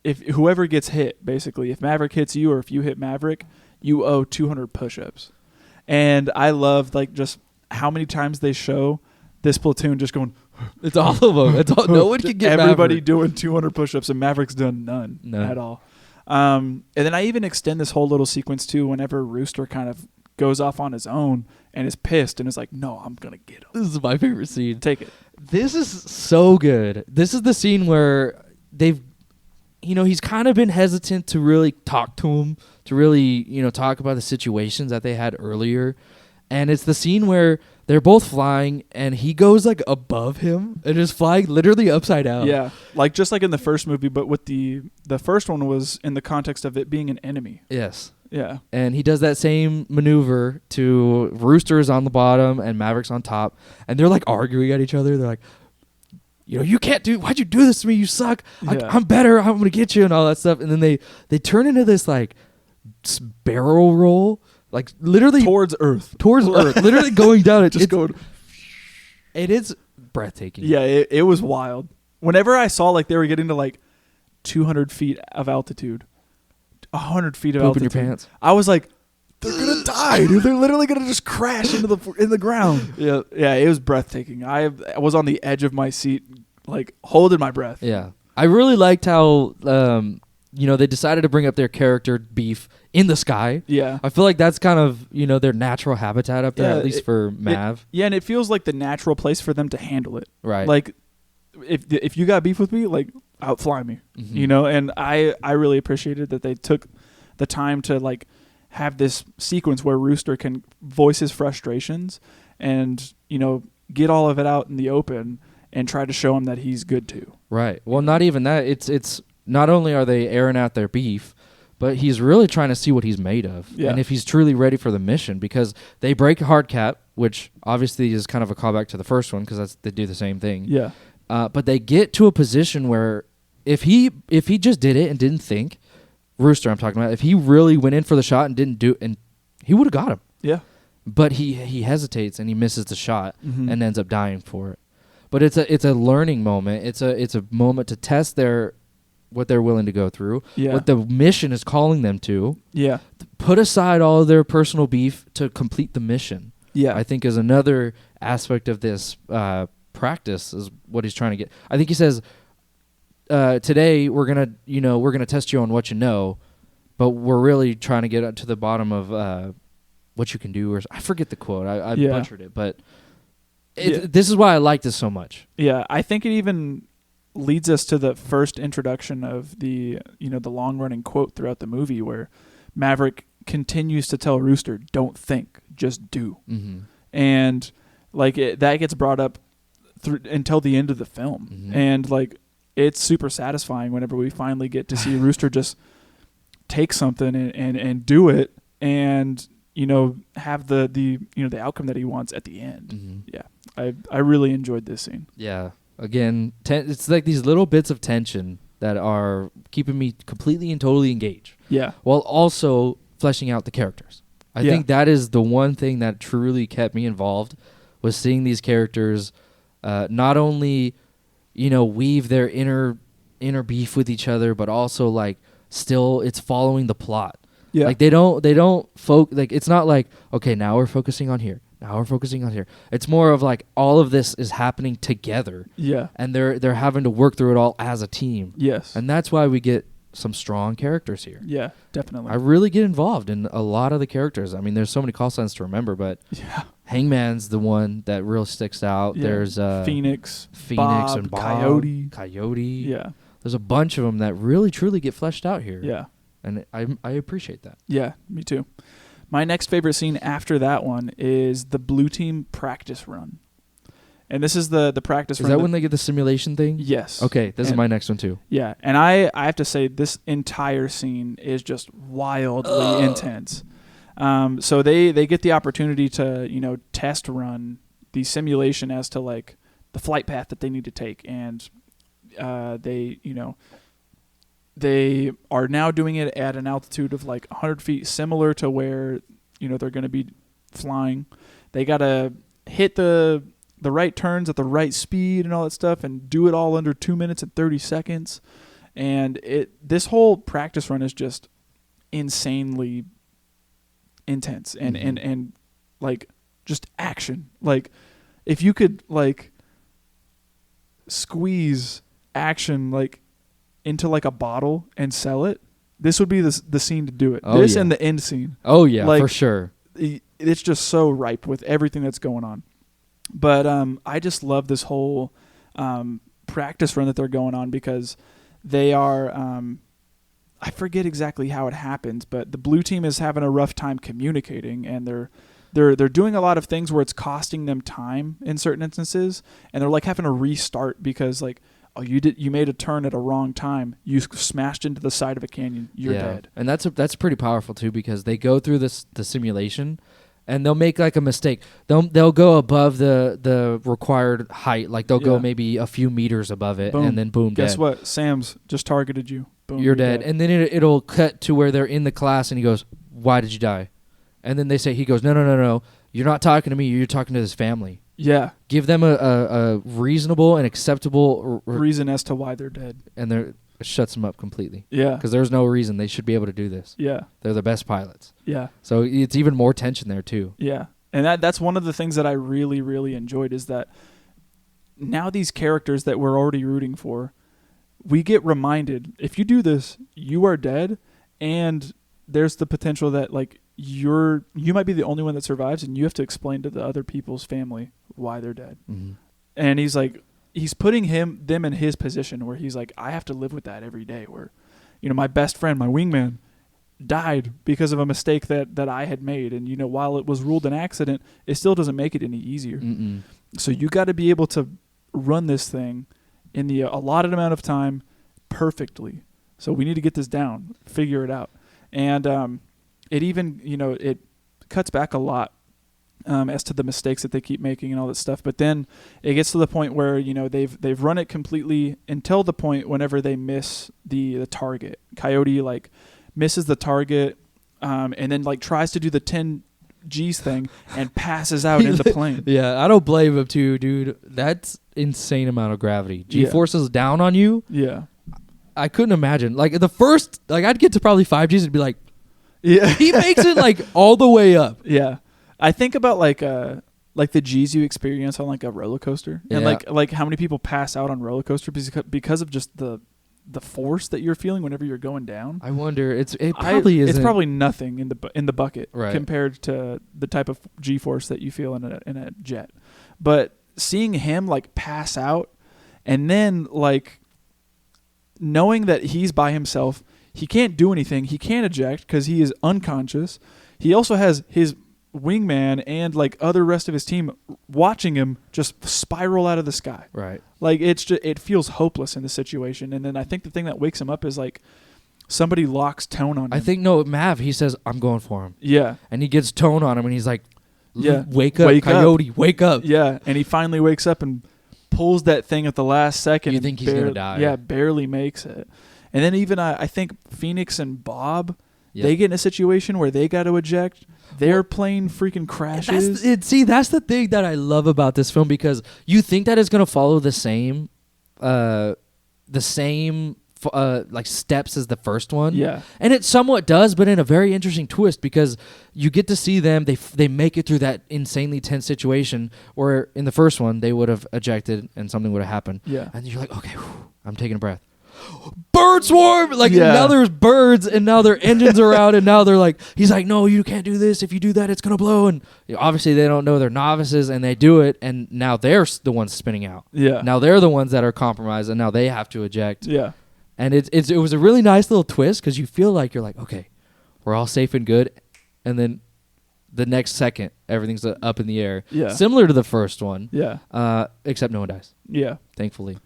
if whoever gets hit, basically, if Maverick hits you or if you hit Maverick, you owe 200 push-ups. And I loved like just how many times they show this platoon just going. It's all of them. No one can get everybody Maverick. doing 200 push-ups, and Maverick's done none at all. And then I even extend this whole little sequence too whenever Rooster kind of goes off on his own and is pissed and is like, "No, I'm gonna get him." This is my favorite scene. Take it. This is so good. This is the scene where they've, he's kind of been hesitant to really talk to him, to really, talk about the situations that they had earlier. And it's the scene where they're both flying and he goes like above him and is flying literally upside down. Yeah, like just like in the first movie, but with the first one was in the context of it being an enemy. Yes. Yeah. And he does that same maneuver to Rooster's on the bottom and Maverick's on top. And they're like arguing at each other. They're like, you can't why'd you do this to me? You suck. Yeah. I'm better. I'm going to get you and all that stuff. And then they turn into this like barrel roll, like literally Towards Earth. literally going down it. Just going. It is breathtaking. Yeah, it was wild. Whenever I saw like they were getting to like 200 feet of altitude, 100 feet of Poop in altitude, your pants. I was like, they're gonna die, dude. They're literally gonna just crash into the ground. Yeah, it was breathtaking. I was on the edge of my seat, like holding my breath. Yeah. I really liked how they decided to bring up their character beef in the sky. Yeah. I feel like that's kind of, their natural habitat up there, Yeah, at least for Mav. And it feels like the natural place for them to handle it. Right. Like, if you got beef with me, like, outfly me, and I really appreciated that they took the time to, like, have this sequence where Rooster can voice his frustrations and, get all of it out in the open and try to show him that he's good too. Right. Well, not even that. It's not only are they airing out their beef, but he's really trying to see what he's made of and if he's truly ready for the mission, because they break a hard cap, which obviously is kind of a callback to the first one because they do the same thing. Yeah. But they get to a position where if he just did it and didn't think, Rooster I'm talking about, if he really went in for the shot and didn't do, and he would have got him. Yeah. But he hesitates and he misses the shot and ends up dying for it. But it's a learning moment. It's a moment to test what they're willing to go through, what the mission is calling them to. Yeah. Put aside all of their personal beef to complete the mission. Yeah. I think is another aspect of this practice is what he's trying to get. I think he says, today we're gonna test you on what you know, but we're really trying to get to the bottom of what you can do. Or I forget the quote. I butchered it, but this is why I like this so much. Yeah, I think it even leads us to the first introduction of the the long running quote throughout the movie where Maverick continues to tell Rooster, "Don't think, just do," and like that gets brought up until the end of the film, and like it's super satisfying whenever we finally get to see Rooster just take something and do it, and have the outcome that he wants at the end. Yeah, I really enjoyed this scene. Yeah. Again, it's like these little bits of tension that are keeping me completely and totally engaged. Yeah. While also fleshing out the characters. I think that is the one thing that truly kept me involved, was seeing these characters not only, weave their inner beef with each other, but also like still it's following the plot. Yeah. Like they don't like it's not like, okay, now we're focusing on here. Now we're focusing on here. It's more of like all of this is happening together. Yeah. And they're having to work through it all as a team. Yes. And that's why we get some strong characters here. Yeah, definitely. I really get involved in a lot of the characters. I mean, there's so many call signs to remember, but Hangman's the one that really sticks out. Yeah. There's Phoenix Bob, and Bob, Coyote. Yeah. There's a bunch of them that really truly get fleshed out here. Yeah. And I appreciate that. Yeah, me too. My next favorite scene after that one is the blue team practice run. And this is the practice run. Is that when they get the simulation thing? Yes. Okay, this is my next one too. Yeah, and I have to say this entire scene is just wildly intense. So they get the opportunity to, test run the simulation as to like the flight path that they need to take, and they are now doing it at an altitude of like 100 feet, similar to where, they're going to be flying. They got to hit the right turns at the right speed and all that stuff and do it all under 2 minutes and 30 seconds. And this whole practice run is just insanely intense and like just action. Like if you could like squeeze action like into like a bottle and sell it, this would be the scene to do it. And the end scene. Oh yeah, like, for sure. It's just so ripe with everything that's going on. But I just love this whole practice run that they're going on, because they are I forget exactly how it happens, but the blue team is having a rough time communicating, and they're doing a lot of things where it's costing them time in certain instances, and they're like having to restart because like, oh, you made a turn at a wrong time. You smashed into the side of a canyon. You're dead. And that's pretty powerful too, because they go through the simulation, and they'll make like a mistake. They'll go above the required height, like they'll go maybe a few meters above it, and then boom, Guess dead. what? Sam's just targeted you. Boom, you're dead. And then it'll cut to where they're in the class, and he goes, "Why did you die?" And then he goes, "No. You're not talking to me. You're talking to his family." Yeah. Give them a reasonable and acceptable reason as to why they're dead. And it shuts them up completely. Yeah. Because there's no reason they should be able to do this. Yeah. They're the best pilots. Yeah. So it's even more tension there too. Yeah. And that's one of the things that I really, really enjoyed, is that now these characters that we're already rooting for, we get reminded, if you do this, you are dead, and there's the potential that like you might be the only one that survives, and you have to explain to the other people's family why they're dead. Mm-hmm. And he's like, he's putting them in his position where he's like, I have to live with that every day, where, you know, my best friend, my wingman, died because of a mistake that I had made. And, you know, while it was ruled an accident, it still doesn't make it any easier. Mm-mm. So you got to be able to run this thing in the allotted amount of time perfectly. So we need to get this down, figure it out. And it even, you know, it cuts back a lot as to the mistakes that they keep making and all that stuff. But then it gets to the point where, you know, they've run it completely until the point whenever they miss the target. Coyote like misses the target and then like tries to do the 10 G's thing and passes out in the plane. Yeah, I don't blame him too, dude. That's insane amount of gravity. G-forces down on you. Yeah. I couldn't imagine. Like the first, like I'd get to probably 5 G's and be like, yeah, he makes it like all the way up. Yeah. I think about like the G's you experience on like a roller coaster, and Yeah. like how many people pass out on roller coaster because of just the force that you're feeling whenever you're going down. I wonder. It probably isn't. It's probably nothing in the bucket Right. compared to the type of G force that you feel in a jet. But seeing him like pass out, and then like knowing that he's by himself, he can't do anything. He can't eject because he is unconscious. He also has his wingman and like other rest of his team watching him just spiral out of the sky. Right. Like it feels hopeless in the situation. And then I think the thing that wakes him up is like somebody locks tone on him. I think no, Mav. He says, "I'm going for him," Yeah. and he gets tone on him, and he's like, Yeah. wake up, Wake up." Coyote, wake up." Yeah. And he finally wakes up and pulls that thing at the last second. You and think he's gonna die. Yeah, barely makes it. And then even I think Phoenix and Bob, Yep. they get in a situation where they got to eject. Their plane freaking crashes. That's the thing that I love about this film, because you think that it's gonna follow the same like steps as the first one. Yeah. And it somewhat does, but in a very interesting twist, because you get to see them. They make it through that insanely tense situation where in the first one they would have ejected and something would have happened. Yeah. And you're like, okay, whew, I'm taking a breath. Bird swarm! Like Yeah. now there's birds, and now their engines are out, and now they're like, he's like, no, you can't do this. If you do that, it's gonna blow. And obviously they don't know, they're novices, and they do it, and now they're the ones spinning out. Yeah. Now they're the ones that are compromised, and now they have to eject. Yeah. And it was a really nice little twist, because you feel like you're like, okay, we're all safe and good, and then the next second everything's up in the air. Yeah. Similar to the first one. Yeah. Except no one dies, Yeah. thankfully.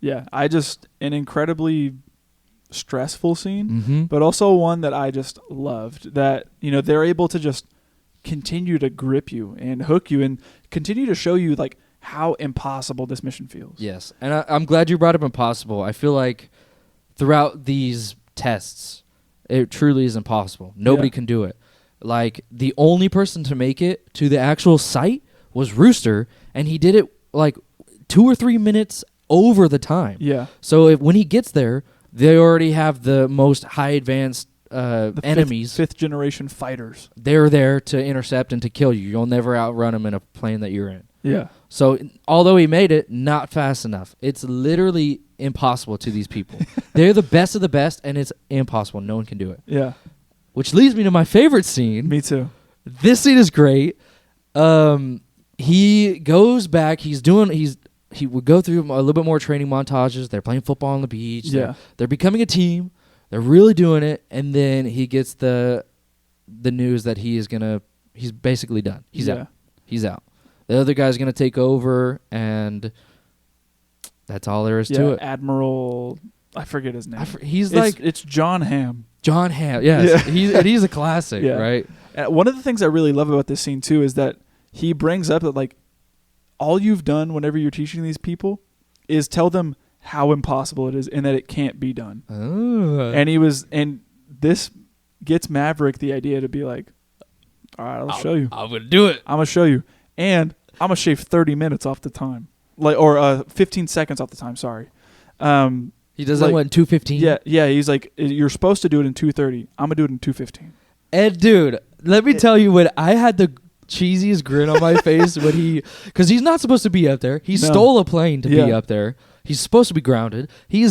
Yeah. An incredibly stressful scene, Mm-hmm. but also one that I just loved, that, you know, they're able to just continue to grip you and hook you and continue to show you like how impossible this mission feels. Yes, and I'm glad you brought up impossible. I feel like throughout these tests, it truly is impossible. Nobody can do it. Like, the only person to make it to the actual site was Rooster, and he did it like 2 or 3 minutes over the time. Yeah. So when he gets there, they already have the most high advanced The enemies. fifth generation fighters. They're there to intercept and to kill you. You'll never outrun them in a plane that you're in. Yeah. So although he made it, not fast enough. It's literally impossible to these people. They're the best of the best, and it's impossible. No one can do it. Yeah. Which leads me to my favorite scene. Me too. This scene is great. He goes back. He would go through a little bit more training montages. They're playing football on the beach. Yeah. They're becoming a team. They're really doing it. And then he gets the news that he's basically done. He's out. He's out. The other guy's going to take over, and that's all there is to it. Admiral, I forget his name. It's John Hamm. John Hamm. Yes. Yeah. He's a classic, Yeah. right? One of the things I really love about this scene too is that he brings up that like all you've done whenever you're teaching these people is tell them how impossible it is and that it can't be done. Oh. And this gets Maverick the idea to be like, all right, I'll show you. I'm going to do it. I'm going to show you. And I'm going to shave 30 minutes off the time. Or 15 seconds off the time, sorry. He does that in 2:15? Yeah, he's like, you're supposed to do it in 2:30. I'm going to do it in 2:15. And dude, let me tell you, when I had the cheesiest grin on my face when because he's not supposed to be up there. He stole a plane to be up there. He's supposed to be grounded. He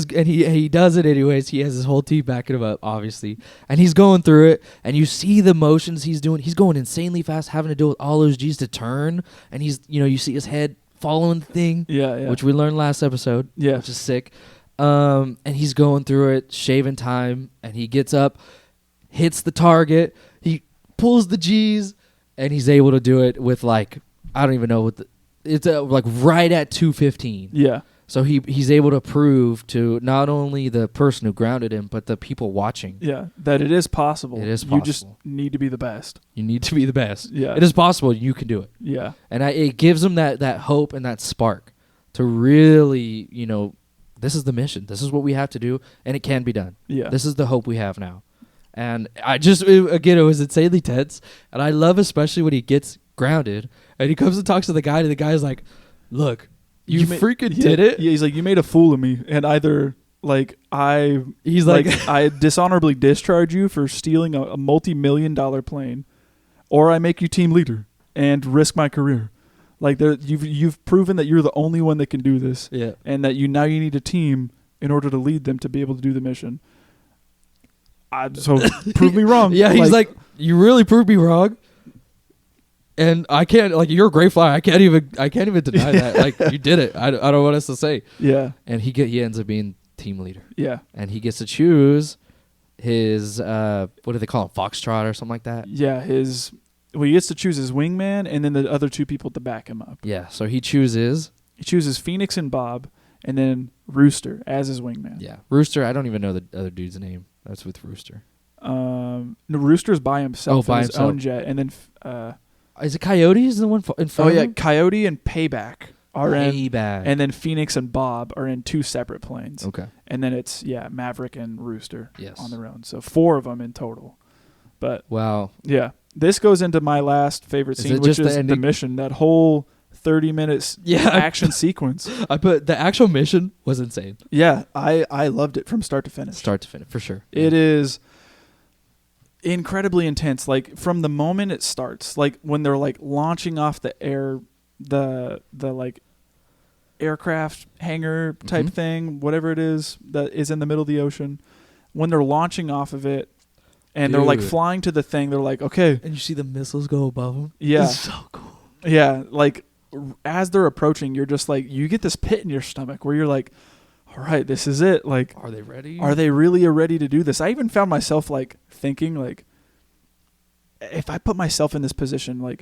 does it anyways. He has his whole team backing him up, obviously. And he's going through it, and you see the motions he's doing. He's going insanely fast, having to deal with all those G's to turn. And he's, you see his head following the thing, which we learned last episode, which is sick. And he's going through it, shaving time, and he gets up, hits the target, he pulls the G's, and he's able to do it with I don't even know what it's right at 2:15. Yeah. So he's able to prove to not only the person who grounded him, but the people watching. Yeah, that it is possible. It is possible. You just need to be the best. You need to be the best. Yeah. It is possible. You can do it. Yeah. And it gives him that hope and that spark to really, this is the mission. This is what we have to do, and it can be done. Yeah. This is the hope we have now. And it was insanely tense. And I love especially when he gets grounded and he comes and talks to the guy, and the guy's like, look, you freaking did it. Yeah, he's like, you made a fool of me. And either I dishonorably discharge you for stealing a multi-million-dollar plane, or I make you team leader and risk my career. You've proven that you're the only one that can do this. Yeah. And that you need a team in order to lead them to be able to do the mission. So prove me wrong. Yeah, he's like, you really proved me wrong, and I can't. You're a great flyer. I can't even deny that. You did it. I don't know what else to say. Yeah. And he ends up being team leader. Yeah. And he gets to choose his what do they call him, Foxtrot or something like that. Yeah. He gets to choose his wingman and then the other two people to back him up. Yeah. So he chooses Phoenix and Bob, and then Rooster as his wingman. Yeah. Rooster. I don't even know the other dude's name. That's with Rooster. No, Rooster's by himself in his own jet, and then is it Coyote? Is the one in front? Oh yeah, of him? Coyote and Payback are in, and then Phoenix and Bob are in two separate planes. Okay, and then it's Maverick and Rooster on their own. So 4 of them in total. But wow, yeah, this goes into my last favorite scene, which is the mission. That whole 30 minutes action sequence. I put the actual mission was insane. Yeah, I loved it from start to finish. Start to finish, for sure. It is incredibly intense. From the moment it starts, when they're launching off the aircraft hangar type thing, whatever it is that is in the middle of the ocean, when they're launching off of it and they're flying to the thing, they're okay. And you see the missiles go above them. Yeah. It's so cool. Yeah, as they're approaching, you're just you get this pit in your stomach where you're all right, this is it. Are they ready? Are they really ready to do this? I even found myself thinking if I put myself in this position,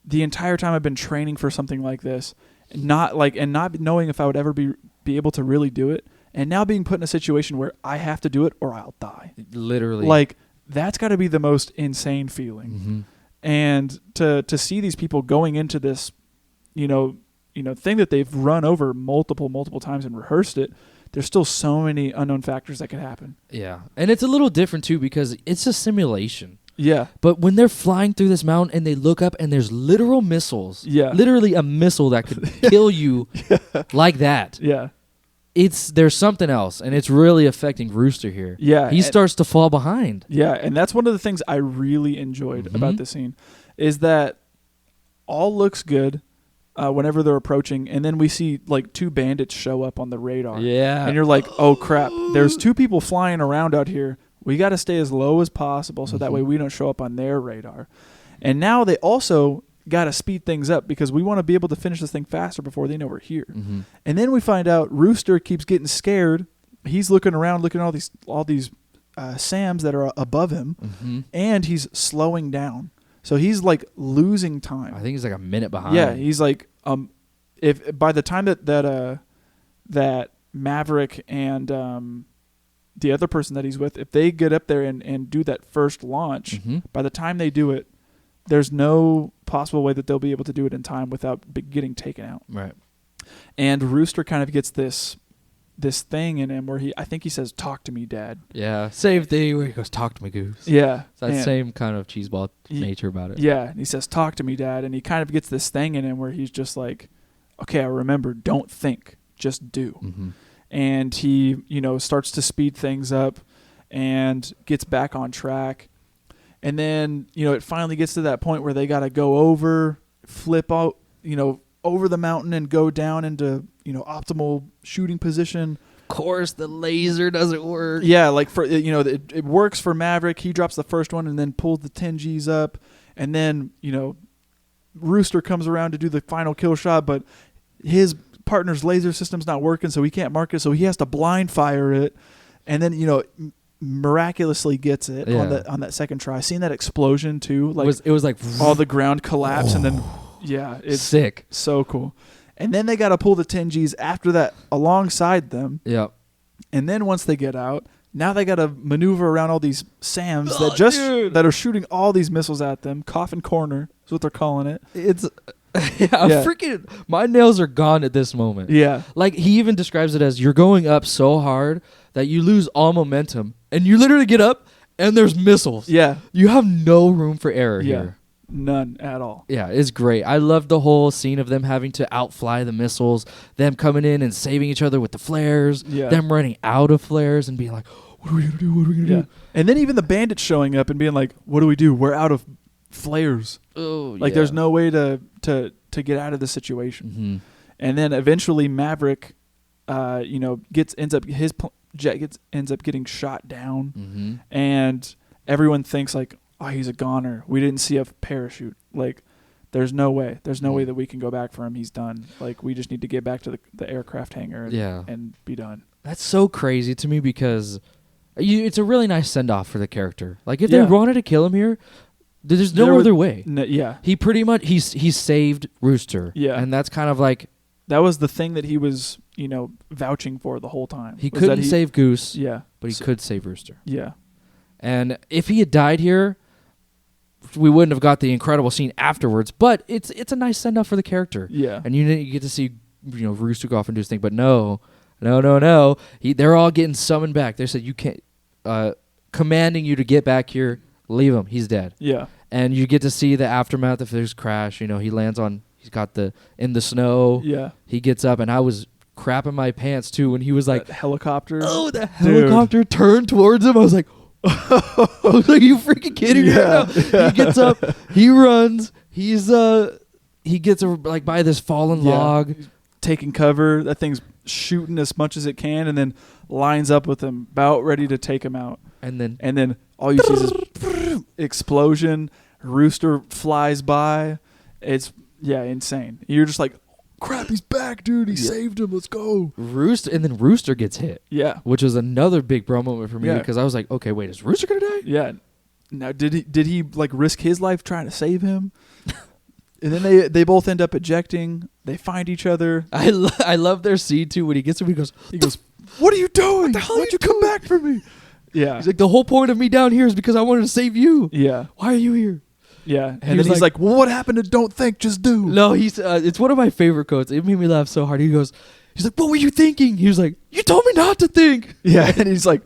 the entire time I've been training for something like this, and not knowing if I would ever be able to really do it, and now being put in a situation where I have to do it or I'll die. Literally. That's got to be the most insane feeling. Mm-hmm. And to see these people going into this thing that they've run over multiple times and rehearsed it, there's still so many unknown factors that could happen. Yeah. And it's a little different too because it's a simulation. Yeah. But when they're flying through this mountain and they look up and there's literal missiles. Yeah. Literally a missile that could kill you like that. Yeah. There's something else, and it's really affecting Rooster here. Yeah. He starts to fall behind. Yeah, and that's one of the things I really enjoyed about this scene is that all looks good whenever they're approaching, and then we see 2 bandits show up on the radar. Yeah. And you're like, oh crap, there's 2 people flying around out here. We got to stay as low as possible so that way we don't show up on their radar. And now they also got to speed things up because we want to be able to finish this thing faster before they know we're here. Mm-hmm. And then we find out Rooster keeps getting scared. He's looking around, looking at all these SAMs that are above him, and he's slowing down. So he's losing time. I think he's a minute behind. Yeah, he's if by the time that Maverick and the other person that he's with, if they get up there and do that first launch, by the time they do it, there's no possible way that they'll be able to do it in time without getting taken out. Right. And Rooster kind of gets this thing in him where I think he says, "Talk to me, Dad." Yeah. Same thing where he goes, "Talk to me, Goose." Yeah. It's that same kind of cheeseball nature about it. Yeah. And he says, "Talk to me, Dad." And he kind of gets this thing in him where he's just okay, I remember, don't think, just do. Mm-hmm. And he, starts to speed things up and gets back on track. And then, it finally gets to that point where they got to go over, flip out, over the mountain and go down into optimal shooting position. Of course, the laser doesn't work. Yeah, like for it works for Maverick. He drops the first one and then pulls the 10 Gs up, and then Rooster comes around to do the final kill shot, but his partner's laser system's not working, so he can't mark it, so he has to blind fire it, and then miraculously gets it on that second try. Seeing that explosion too, like it was like all the ground collapse, and then it's sick, so cool. And then they got to pull the 10 Gs after that alongside them. Yep. And then once they get out, now they got to maneuver around all these SAMs that are shooting all these missiles at them. Coffin Corner is what they're calling it. It's freaking. My nails are gone at this moment. Yeah. Like he even describes it as you're going up so hard that you lose all momentum, and you literally get up and there's missiles. Yeah. You have no room for error here. None at all. Yeah, it's great. I love the whole scene of them having to outfly the missiles, them coming in and saving each other with the flares, them running out of flares and being like, what are we going to do? What are we going to do? And then even the bandits showing up and being like, what do we do? We're out of flares. Oh, like there's no way to get out of the situation. Mm-hmm. And then eventually Maverick, ends up getting shot down, mm-hmm. and everyone thinks like, oh, he's a goner. We didn't see a parachute. Like, there's no way. There's no way that we can go back for him. He's done. Like, we just need to get back to the aircraft hangar and be done. That's so crazy to me because it's a really nice send-off for the character. Like, if they wanted to kill him here, there's no other way. He pretty much, he saved Rooster. Yeah. And that's kind of like... That was the thing that he was, vouching for the whole time. He couldn't save Goose. Yeah. But he could save Rooster. Yeah. And if he had died here, we wouldn't have got the incredible scene afterwards, but it's a nice send-off for the character. Yeah. And you get to see Rooster go off and do his thing, but no. They're all getting summoned back. They said, you can't, commanding you to get back here, leave him, he's dead. Yeah. And you get to see the aftermath of his crash. He lands he's got in the snow. Yeah. He gets up, and I was crapping my pants too when he was like, that helicopter. Oh, the helicopter turned towards him. I was like, are you freaking kidding me right now? He gets up, he runs, he gets by this fallen log, taking cover. That thing's shooting as much as it can, and then lines up with him, about ready to take him out. And then all you see is this explosion. Rooster flies by. It's insane. You're just like, crap, he's back, dude. He saved him. Let's go. Rooster gets hit. Yeah. Which was another big bro moment for me because I was like, okay, wait, is Rooster going to die? Yeah. Now, did he risk his life trying to save him? And then they both end up ejecting. They find each other. I love their scene, too, when he gets him. He goes, what are you doing? What the hell Why'd you come back for me? Yeah. He's like, the whole point of me down here is because I wanted to save you. Yeah. Why are you here? Yeah, and then he's like, well, what happened to don't think, just do? No, it's one of my favorite quotes. It made me laugh so hard. He's like, what were you thinking? He was like, you told me not to think. Yeah, and he's like,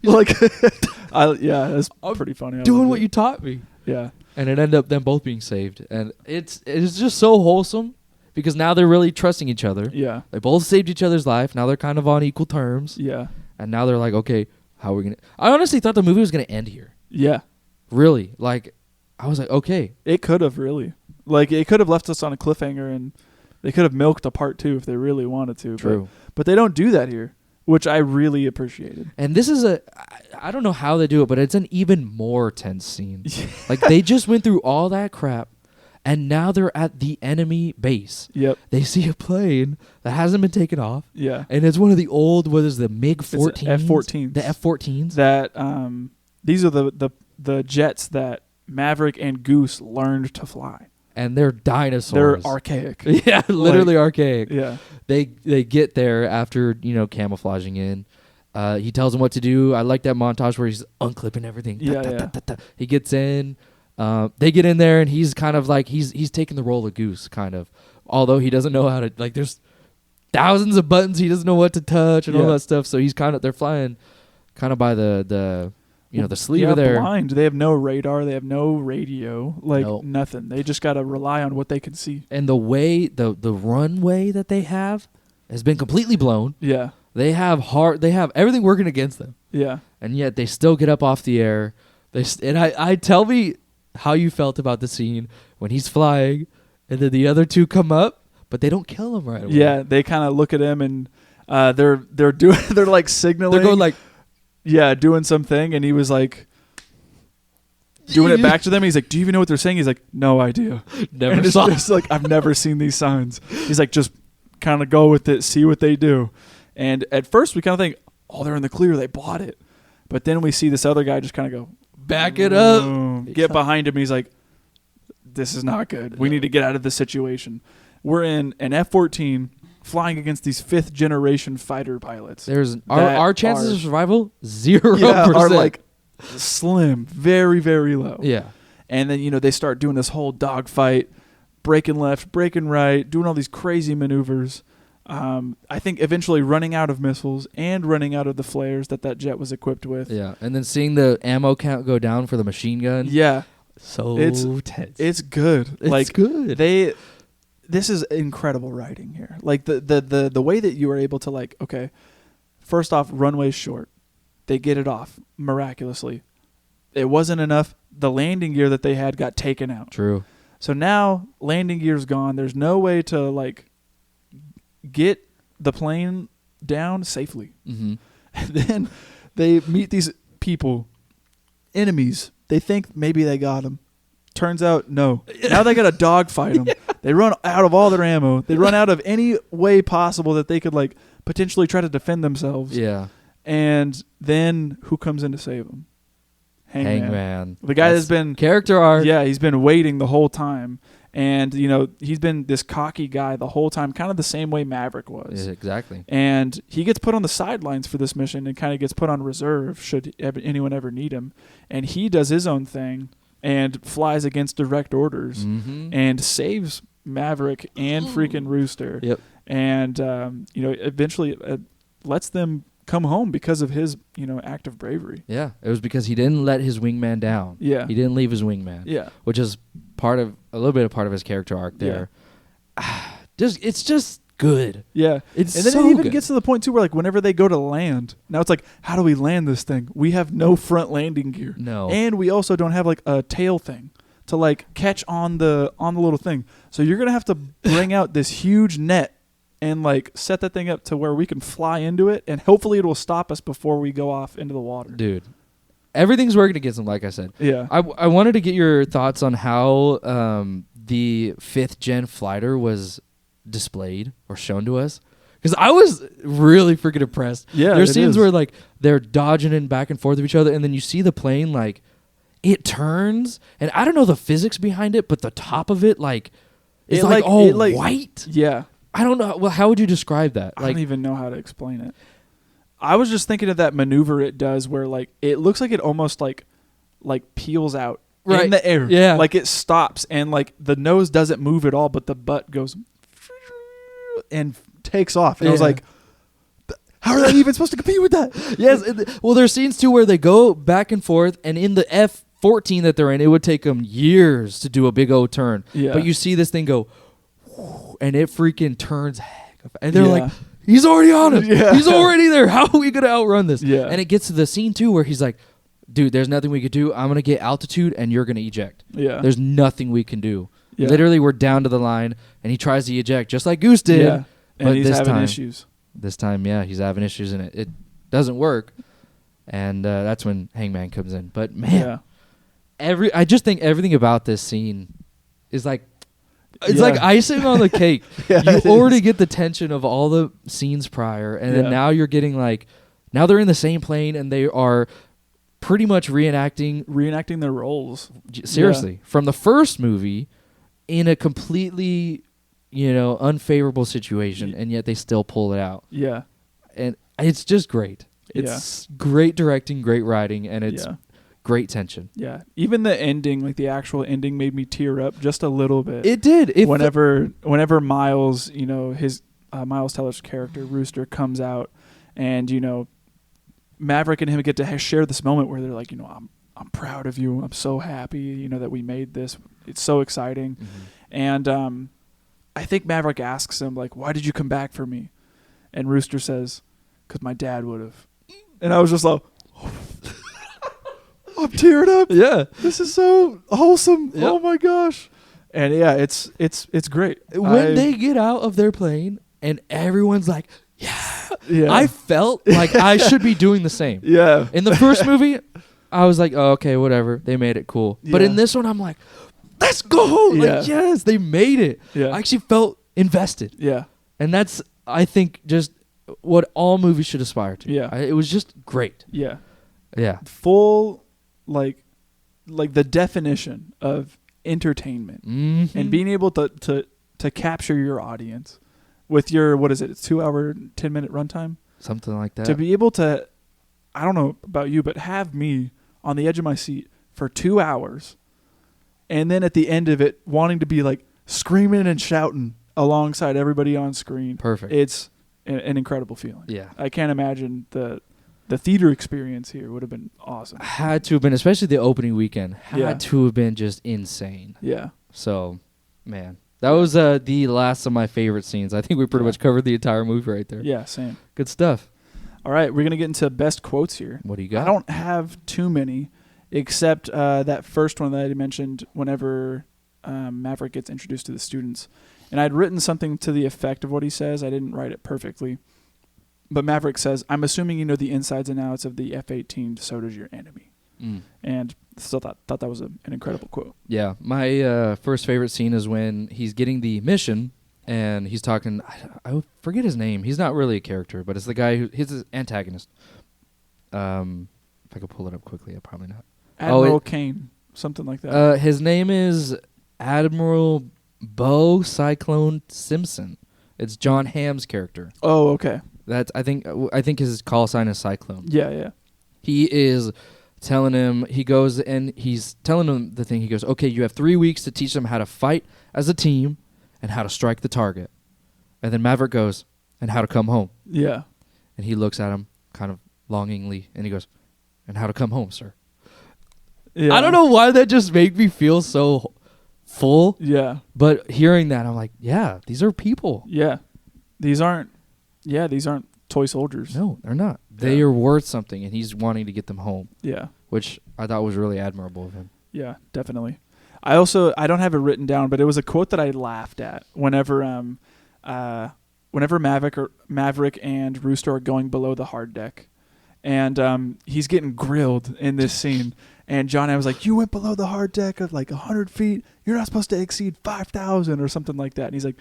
that's pretty funny. Doing what you taught me. Yeah. And it ended up them both being saved. And it's just so wholesome because now they're really trusting each other. Yeah. They both saved each other's life. Now they're kind of on equal terms. Yeah. And now they're like, okay, how are we going to... I honestly thought the movie was going to end here. Yeah. Really. Like... I was like, okay. It could have really. Like, it could have left us on a cliffhanger, and they could have milked a part 2 if they really wanted to. True. But they don't do that here, which I really appreciated. And this is I don't know how they do it, but it's an even more tense scene. Like, they just went through all that crap, and now they're at the enemy base. Yep. They see a plane that hasn't been taken off. Yeah. And it's one of the old, what is the MiG-14s? F-14s. The F-14s. That, these are the jets that Maverick and Goose learned to fly. And they're dinosaurs. They're archaic. Yeah, literally archaic. Yeah. They get there after, camouflaging in. He tells them what to do. I like that montage where he's unclipping everything. Yeah. He gets in. They get in there, and he's kind of like, he's taking the role of Goose, kind of. Although he doesn't know how to, like, there's thousands of buttons he doesn't know what to touch and all that stuff. So they're flying kind of by the sleever there. Blind. They have no radar. They have no radio. Nothing. They just got to rely on what they can see. And the way, the runway that they have has been completely blown. Yeah. They have everything working against them. Yeah. And yet they still get up off the air. I tell me how you felt about the scene when he's flying And then the other two come up, but they don't kill him right away. Yeah, they kind of look at him and they're doing they're like signaling. They're going like, yeah, doing something, and he was like doing it back to them. He's like, "Do you even know what they're saying?" He's like, "No idea." never And it's saw. just like, I've never seen these signs. He's like, just kind of go with it, see what they do. And at first, we kind of think, "Oh, they're in the clear. They bought it." But then we see this other guy just kind of go, Back it up. get behind him. He's like, "This is not good. We need to get out of this situation." We're in an F-14 flying against these 5th generation fighter pilots. There's that our chances are- of survival 0%. Yeah, are like slim, very, very low. yeah. And then, they start doing this whole dogfight, breaking left, breaking right, doing all these crazy maneuvers. I think eventually running out of missiles and running out of the flares that jet was equipped with. Yeah, and then seeing the ammo count go down for the machine gun. Yeah, So tense. it's good. It's good. This is incredible writing here. Like the way that you are able to okay, first off, runway's short. They get it off miraculously. It wasn't enough. The landing gear that they had got taken out. True. So now landing gear's gone. There's no way to get the plane down safely. Mm-hmm. And then they meet these people, enemies. They think maybe they got them. Turns out, no. Now they got to dogfight them. They run out of all their ammo. They run out of any way possible that they could potentially try to defend themselves. Yeah. And then who comes in to save them? Hangman. The guy that's been character arc. Yeah, he's been waiting the whole time. And, he's been this cocky guy the whole time, kind of the same way Maverick was. Yeah, exactly. And he gets put on the sidelines for this mission and kind of gets put on reserve should anyone ever need him. And he does his own thing and flies against direct orders and saves Maverick and freaking Rooster. Yep. And, eventually lets them come home because of his, act of bravery. Yeah, it was because he didn't let his wingman down. Yeah. He didn't leave his wingman. Yeah. Which is a little bit of part of his character arc there. It's just good. Yeah. It's and then so it even good. gets to the point too where whenever they go to land, now it's how do we land this thing? We have no front landing gear. No. And we also don't have a tail thing to catch on the little thing. So you're gonna have to bring out this huge net and set that thing up to where we can fly into it, and hopefully it will stop us before we go off into the water. Dude, everything's working against him, like I said. Yeah. I wanted to get your thoughts on how the 5th gen fighter was displayed or shown to us. Because I was really freaking impressed. Yeah, there's it scenes is. where they're dodging and back and forth of each other, and then you see the plane it turns, and I don't know the physics behind it, but the top of it is white. Yeah. I don't know. Well, how would you describe that? I don't even know how to explain it. I was just thinking of that maneuver it does where it looks like it almost peels out in the air. Yeah. It stops and the nose doesn't move at all, but the butt goes and takes off. And I was Yeah. like, how are they even supposed to compete with that? Yes. Well, there's scenes too where they go back and forth, and in the F-14 that they're in, it would take them years to do a big old turn. Yeah. But you see this thing go, and it freaking turns, and they're Yeah. like, he's already on it. Yeah. He's already there. How are we gonna outrun this? Yeah. And it gets to the scene too where he's like, dude, there's nothing we could do. I'm gonna get altitude, and you're gonna eject. Yeah. There's nothing we can do. Yeah. Literally, we're down to the line, and he tries to eject just like Goose did. Yeah. And But he's this having time, issues. This time, yeah, he's having issues, and it doesn't work. And that's when Hangman comes in. But man, Yeah. I just think everything about this scene is it's Yeah. like icing on the cake. Yeah, You it already is. get the tension of all the scenes prior, and Yeah. then now you're getting now they're in the same plane, and they are pretty much Reenacting their roles. seriously from the first movie in a completely unfavorable situation, and yet they still pull it out. Yeah. And it's just great. It's great directing, great writing, and it's great tension. Yeah. Even the ending, the actual ending made me tear up just a little bit. It did. Whenever Miles, his Miles Teller's character, Rooster, comes out, and, Maverick and him get to share this moment where they're like, I'm proud of you. I'm so happy, that we made this. It's so exciting. And I think Maverick asks him, why did you come back for me? And Rooster says, because my dad would have. And I was just like, I'm tearing up. Yeah. This is so wholesome. Yep. Oh my gosh. And yeah, it's great. When they get out of their plane and everyone's like, yeah, I felt like I should be doing the same. Yeah. In the first movie, I was like, oh, okay, whatever. They made it cool. But Yeah. in this one, I'm like, let's go. Yeah. Like, yes, they made it. Yeah. I actually felt invested. Yeah. And that's, I think, just what all movies should aspire to. Yeah. It was just great. Yeah. Yeah. Full, like the definition of entertainment Mm-hmm. and being able to capture your audience with your, what is it? It's 2 hour, 10-minute runtime. Something like that. To be able to, I don't know about you, but have me on the edge of my seat for 2 hours, and then at the end of it, wanting to be like screaming and shouting alongside everybody on screen. Perfect. It's an incredible feeling. Yeah. I can't imagine the theater experience here would have been awesome. Had to have been, especially the opening weekend, had Yeah. to have been just insane. Yeah. So, man, that was the last of my favorite scenes. I think we pretty Yeah. much covered the entire movie right there. Yeah, same. Good stuff. All right, we're going to get into best quotes here. What do you got? I don't have too many, except that first one that I mentioned whenever Maverick gets introduced to the students. And I'd written something to the effect of what he says. I didn't write it perfectly. But Maverick says, I'm assuming you know the insides and outs of the F-18, so does your enemy. And still thought that was an incredible quote. Yeah, my first favorite scene is when he's getting the mission and he's talking. I forget his name. He's not really a character, but it's the guy he's his antagonist. If I could pull it up quickly, I probably not. Admiral Kane, something like that. His name is Admiral Bo Cyclone Simpson. It's John Hamm's character. Oh, okay. That's I think his call sign is Cyclone. Yeah. He is telling him, he goes and he's telling him the thing. He goes, okay, you have 3 weeks to teach them how to fight as a team and how to strike the target. And then Maverick goes, and how to come home. Yeah. And he looks at him kind of longingly and he goes, and how to come home, sir. Yeah. I don't know why that just made me feel so full. Yeah. But hearing that, I'm like, yeah, these are people. Yeah. These aren't toy soldiers. No, they're not. They Yeah. are worth something, and he's wanting to get them home, Yeah. which I thought was really admirable of him. Yeah, definitely. I don't have it written down, but it was a quote that I laughed at whenever Maverick and Rooster are going below the hard deck, and he's getting grilled in this scene, and John Hamm was like, "You went below the hard deck of like 100 feet. You're not supposed to exceed 5,000 or something like that." And he's like,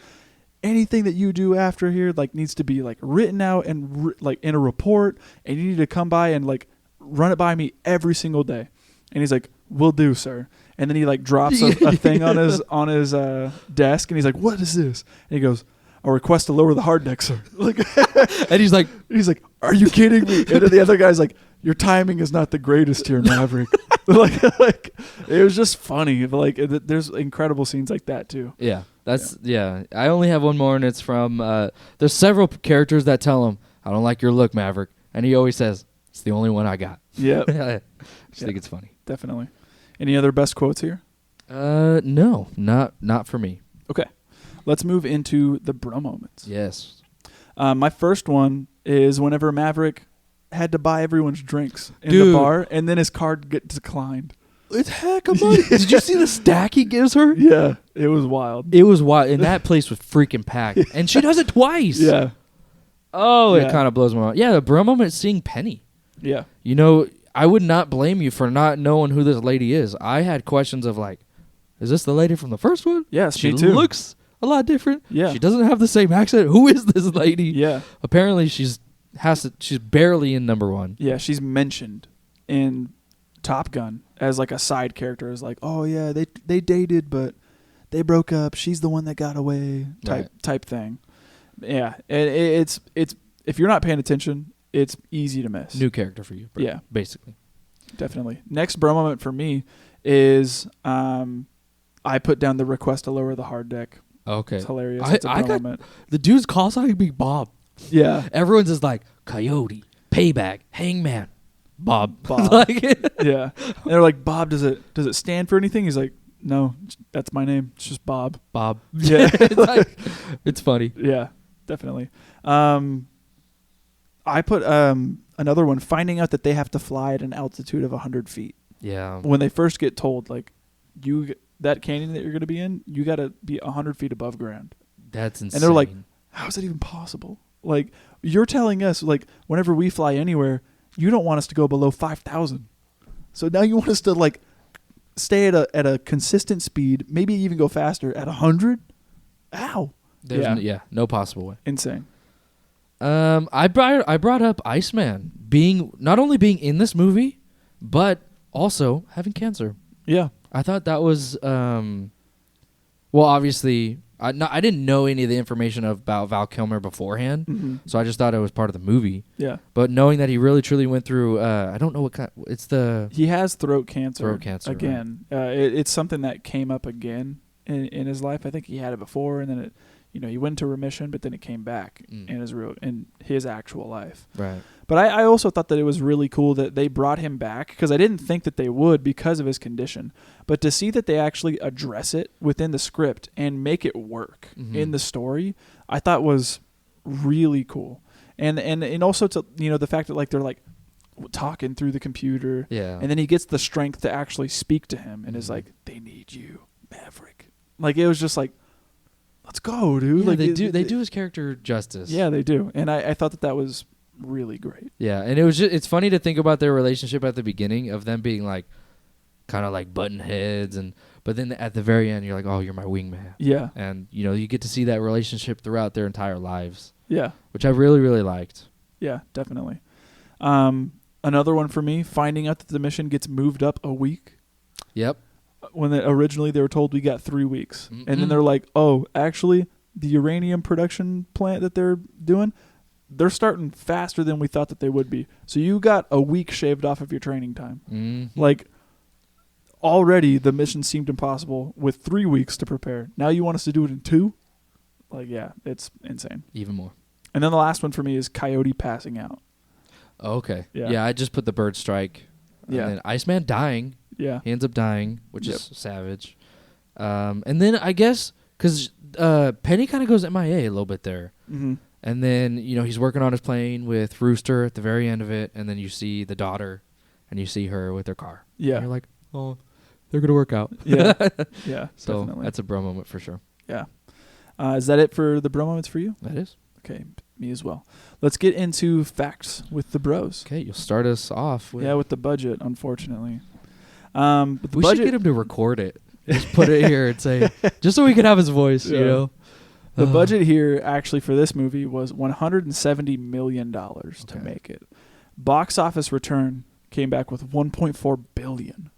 anything that you do after here like needs to be like written out and like in a report, and you need to come by and like run it by me every single day. And he's like, "Will do, sir." And then he like drops a thing on his desk, and he's like, "What is this?" And he goes, "A request to lower the hard deck, sir." Like, And he's like, "Are you kidding me?" And then the other guy's like, "Your timing is not the greatest here, Maverick." like it was just funny. But like there's incredible scenes like that too. yeah, I only have one more, and it's from, there's several characters that tell him, "I don't like your look, Maverick." And he always says, "It's the only one I got." Yeah, I just think it's funny. definitely. Any other best quotes here? No, not for me. Okay, let's move into the bro moments. Yes. My first one is whenever Maverick had to buy everyone's drinks in the Dude. bar, and then his card get declined. It's heck of money. Did you see the stack he gives her? Yeah, it was wild. It was wild, and that place was freaking packed. And she does it twice. Yeah, Oh, Yeah. it kind of blows my mind. Yeah, the bro moment is seeing Penny. yeah, You know, I would not blame you for not knowing who this lady is. I had questions of like, is this the lady from the first one? yes. She me too. looks a lot different. Yeah. She doesn't have the same accent. Who is this lady? Yeah, Apparently she's barely in number one. yeah. She's mentioned in Top Gun as like a side character. As like, oh yeah, they dated, but they broke up. She's the one that got away. Type thing. Yeah, it's if you're not paying attention, it's easy to miss. New character for you. Yeah. Basically. Definitely. Next bro moment for me is I put down the request to lower the hard deck. Okay. It's hilarious. I It's a bro got moment. the dude's call sign Big Bob. Yeah. Everyone's just like Coyote, Payback, Hangman, Bob. Bob. Like, Yeah. And they're like, "Bob, does it stand for anything?" He's like, "No, that's my name. It's just Bob." Bob. Yeah. it's, like, it's funny. Yeah, definitely. I put another one, finding out that they have to fly at an altitude of 100 feet. Yeah. When they first get told, like, that canyon that you're going to be in, you got to be 100 feet above ground. That's insane. And they're like, how is that even possible? Like, you're telling us, like, whenever we fly anywhere, you don't want us to go below 5,000. So now you want us to, like, stay at a consistent speed, maybe even go faster at 100? Ow. There's no possible way. Insane. I brought up Iceman not only being in this movie, but also having cancer. Yeah. I thought that was well, obviously I didn't know any of the information about Val Kilmer beforehand, so I just thought it was part of the movie. Yeah. But knowing that he really truly went through I don't know what kind, he has throat cancer. Throat cancer again. Right. It's something that came up again in his life. I think he had it before, and then it, he went into remission, but then it came back in his actual life. Right. But I also thought that it was really cool that they brought him back, because I didn't think that they would because of his condition. But to see that they actually address it within the script and make it work in the story, I thought was really cool. And also to the fact that, like, they're like talking through the computer, and then he gets the strength to actually speak to him and is like, "They need you, Maverick." Like, it was just like, let's go, dude. Yeah, like they do his character justice. Yeah, they do. And I thought that was really great. Yeah, and it's funny to think about their relationship at the beginning of them being like kind of like button heads, but then at the very end you're like, "Oh, you're my wingman." Yeah. And you get to see that relationship throughout their entire lives. Yeah. Which I really, really liked. Yeah, definitely. Another one for me, finding out that the mission gets moved up a week. Yep. When originally they were told we got 3 weeks. And then they're like, "Oh, actually, the uranium production plant that they're doing, they're starting faster than we thought that they would be. So you got a week shaved off of your training time." Like, already the mission seemed impossible with 3 weeks to prepare. Now you want us to do it in 2? Like, yeah, it's insane. Even more. And then the last one for me is Coyote passing out. Oh, okay. Yeah. Yeah, I just put the bird strike. Yeah. And then Iceman dying. Yeah. He ends up dying, which is savage. And then I guess because Penny kind of goes MIA a little bit there. Mm-hmm. And then, he's working on his plane with Rooster at the very end of it. And then you see the daughter and you see her with her car. Yeah. And you're like, oh, they're going to work out. Yeah. Yeah. So definitely. that's a bro moment for sure. Yeah. Is that it for the bro moments for you? That is. Okay. Me as well. Let's get into facts with the bros. Okay. You'll start us off with. Yeah, with the budget, unfortunately. We should get him to record it. Just put it here and say, just so we can have his voice, The budget here actually for this movie was $170 million to make it. Box office return came back with $1.4 billion.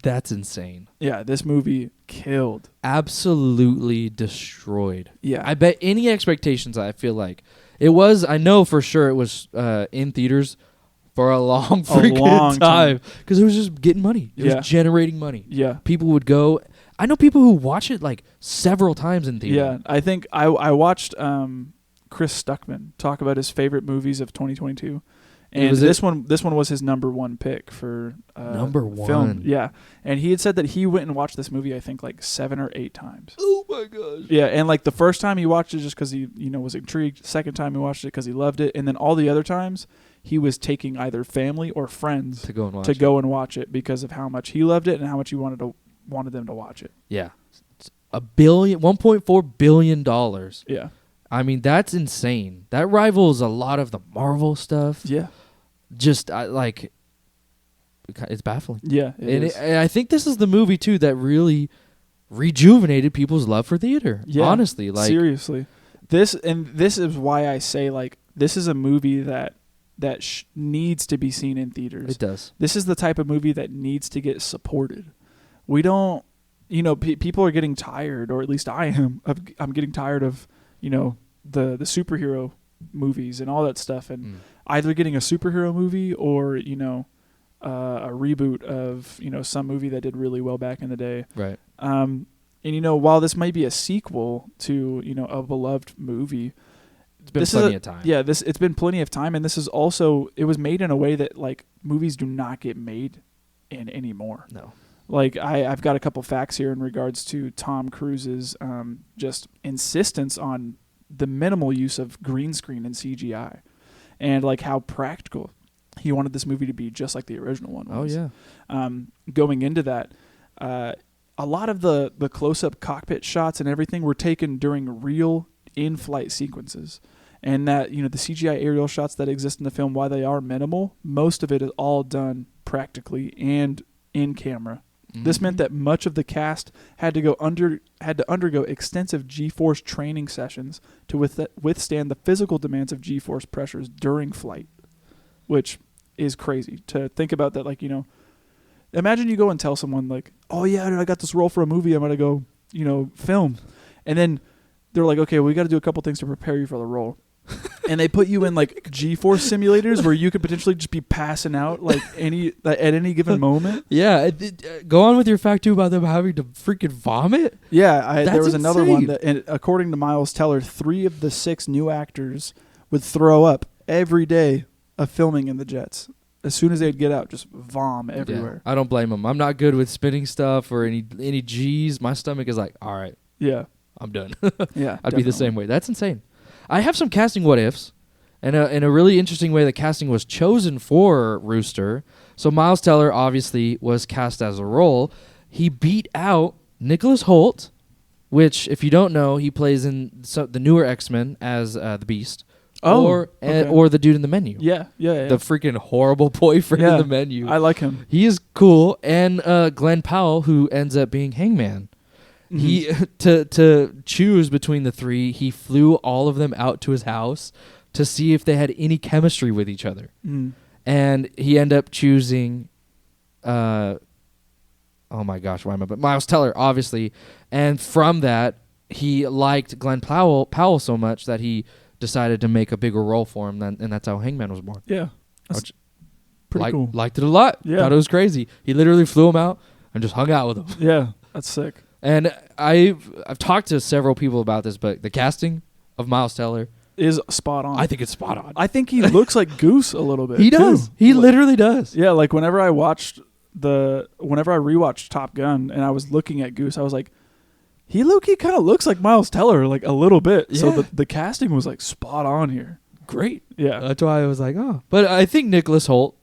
That's insane. Yeah, this movie killed. Absolutely destroyed. Yeah. I bet any expectations, I feel like. It was, I know for sure it was in theaters for a long freaking time. Because it was just getting money. It was generating money. Yeah. People would go. I know people who watch it like several times in theater. Yeah, I think I watched Chris Stuckman talk about his favorite movies of 2022. And this one was his number one pick for number one film. Yeah. And he had said that he went and watched this movie, I think, like 7 or 8 times. Oh my gosh. Yeah, and like the first time he watched it just because he was intrigued. Second time he watched it because he loved it, and then all the other times he was taking either family or friends to go and watch it because of how much he loved it and how much he wanted them to watch it. Yeah. $1.4 billion. Yeah. I mean, that's insane. That rivals a lot of the Marvel stuff. Yeah. Just it's baffling. Yeah. And I think this is the movie too that really rejuvenated people's love for theater. Yeah. Honestly, like seriously. This is why I say, like, this is a movie that needs to be seen in theaters. It does. This is the type of movie that needs to get supported. We don't, people are getting tired, or at least I am. I'm getting tired of, the superhero movies and all that stuff, and either getting a superhero movie or a reboot of some movie that did really well back in the day. Right. And while this might be a sequel to a beloved movie, it's been plenty of time. Yeah, it's been plenty of time, and this is also, it was made in a way that, like, movies do not get made in anymore. No. Like, I've got a couple facts here in regards to Tom Cruise's just insistence on the minimal use of green screen and CGI, and like how practical he wanted this movie to be, just like the original one was. Oh yeah. Going into that, a lot of the close-up cockpit shots and everything were taken during real in-flight sequences. And that, the CGI aerial shots that exist in the film, while they are minimal, most of it is all done practically and in camera. Mm-hmm. This meant that much of the cast had to undergo extensive G-force training sessions to withstand the physical demands of G-force pressures during flight, which is crazy to think about. That, like, imagine you go and tell someone like, "Oh yeah, I got this role for a movie. I'm gonna go, film," and then they're like, "Okay, we got to do a couple things to prepare you for the role." And they put you in like G-force simulators where you could potentially just be passing out at any given moment. Yeah, go on with your fact too about them having to freaking vomit. Yeah, there was insane. another one that, and according to Miles Teller, 3 of the 6 new actors would throw up every day of filming in the jets. As soon as they'd get out, just vom everywhere. Yeah, I don't blame them. I'm not good with spinning stuff or any G's. My stomach is like, all right, yeah, I'm done. Yeah, I'd be the same way. That's insane. I have some casting what ifs, and in a really interesting way, the casting was chosen for Rooster. So Miles Teller obviously was cast as a role. He beat out Nicholas Hoult, which, if you don't know, he plays in the newer X-Men as the Beast. Or the dude in The Menu. Yeah. The freaking horrible boyfriend in The Menu. I like him. He is cool. And Glenn Powell, who ends up being Hangman. Mm-hmm. He to choose between the 3, he flew all of them out to his house to see if they had any chemistry with each other. Mm. And he ended up choosing oh my gosh, why am I? But Miles Teller, obviously. And from that, he liked Glenn Powell so much that he decided to make a bigger role for him, and that's how Hangman was born. Yeah. That's pretty cool. Liked it a lot. Yeah. Thought it was crazy. He literally flew him out and just hung out with him. Yeah, that's sick. And I've talked to several people about this, but the casting of Miles Teller is spot on. I think it's spot on. I think he looks like Goose a little bit. He does. Too. He literally does. Yeah, like whenever I rewatched Top Gun and I was looking at Goose, I was like, he low-key kind of looks like Miles Teller, like a little bit. Yeah. So the casting was like spot on here. Great. Yeah. That's why I was like, oh. But I think Nicholas Hoult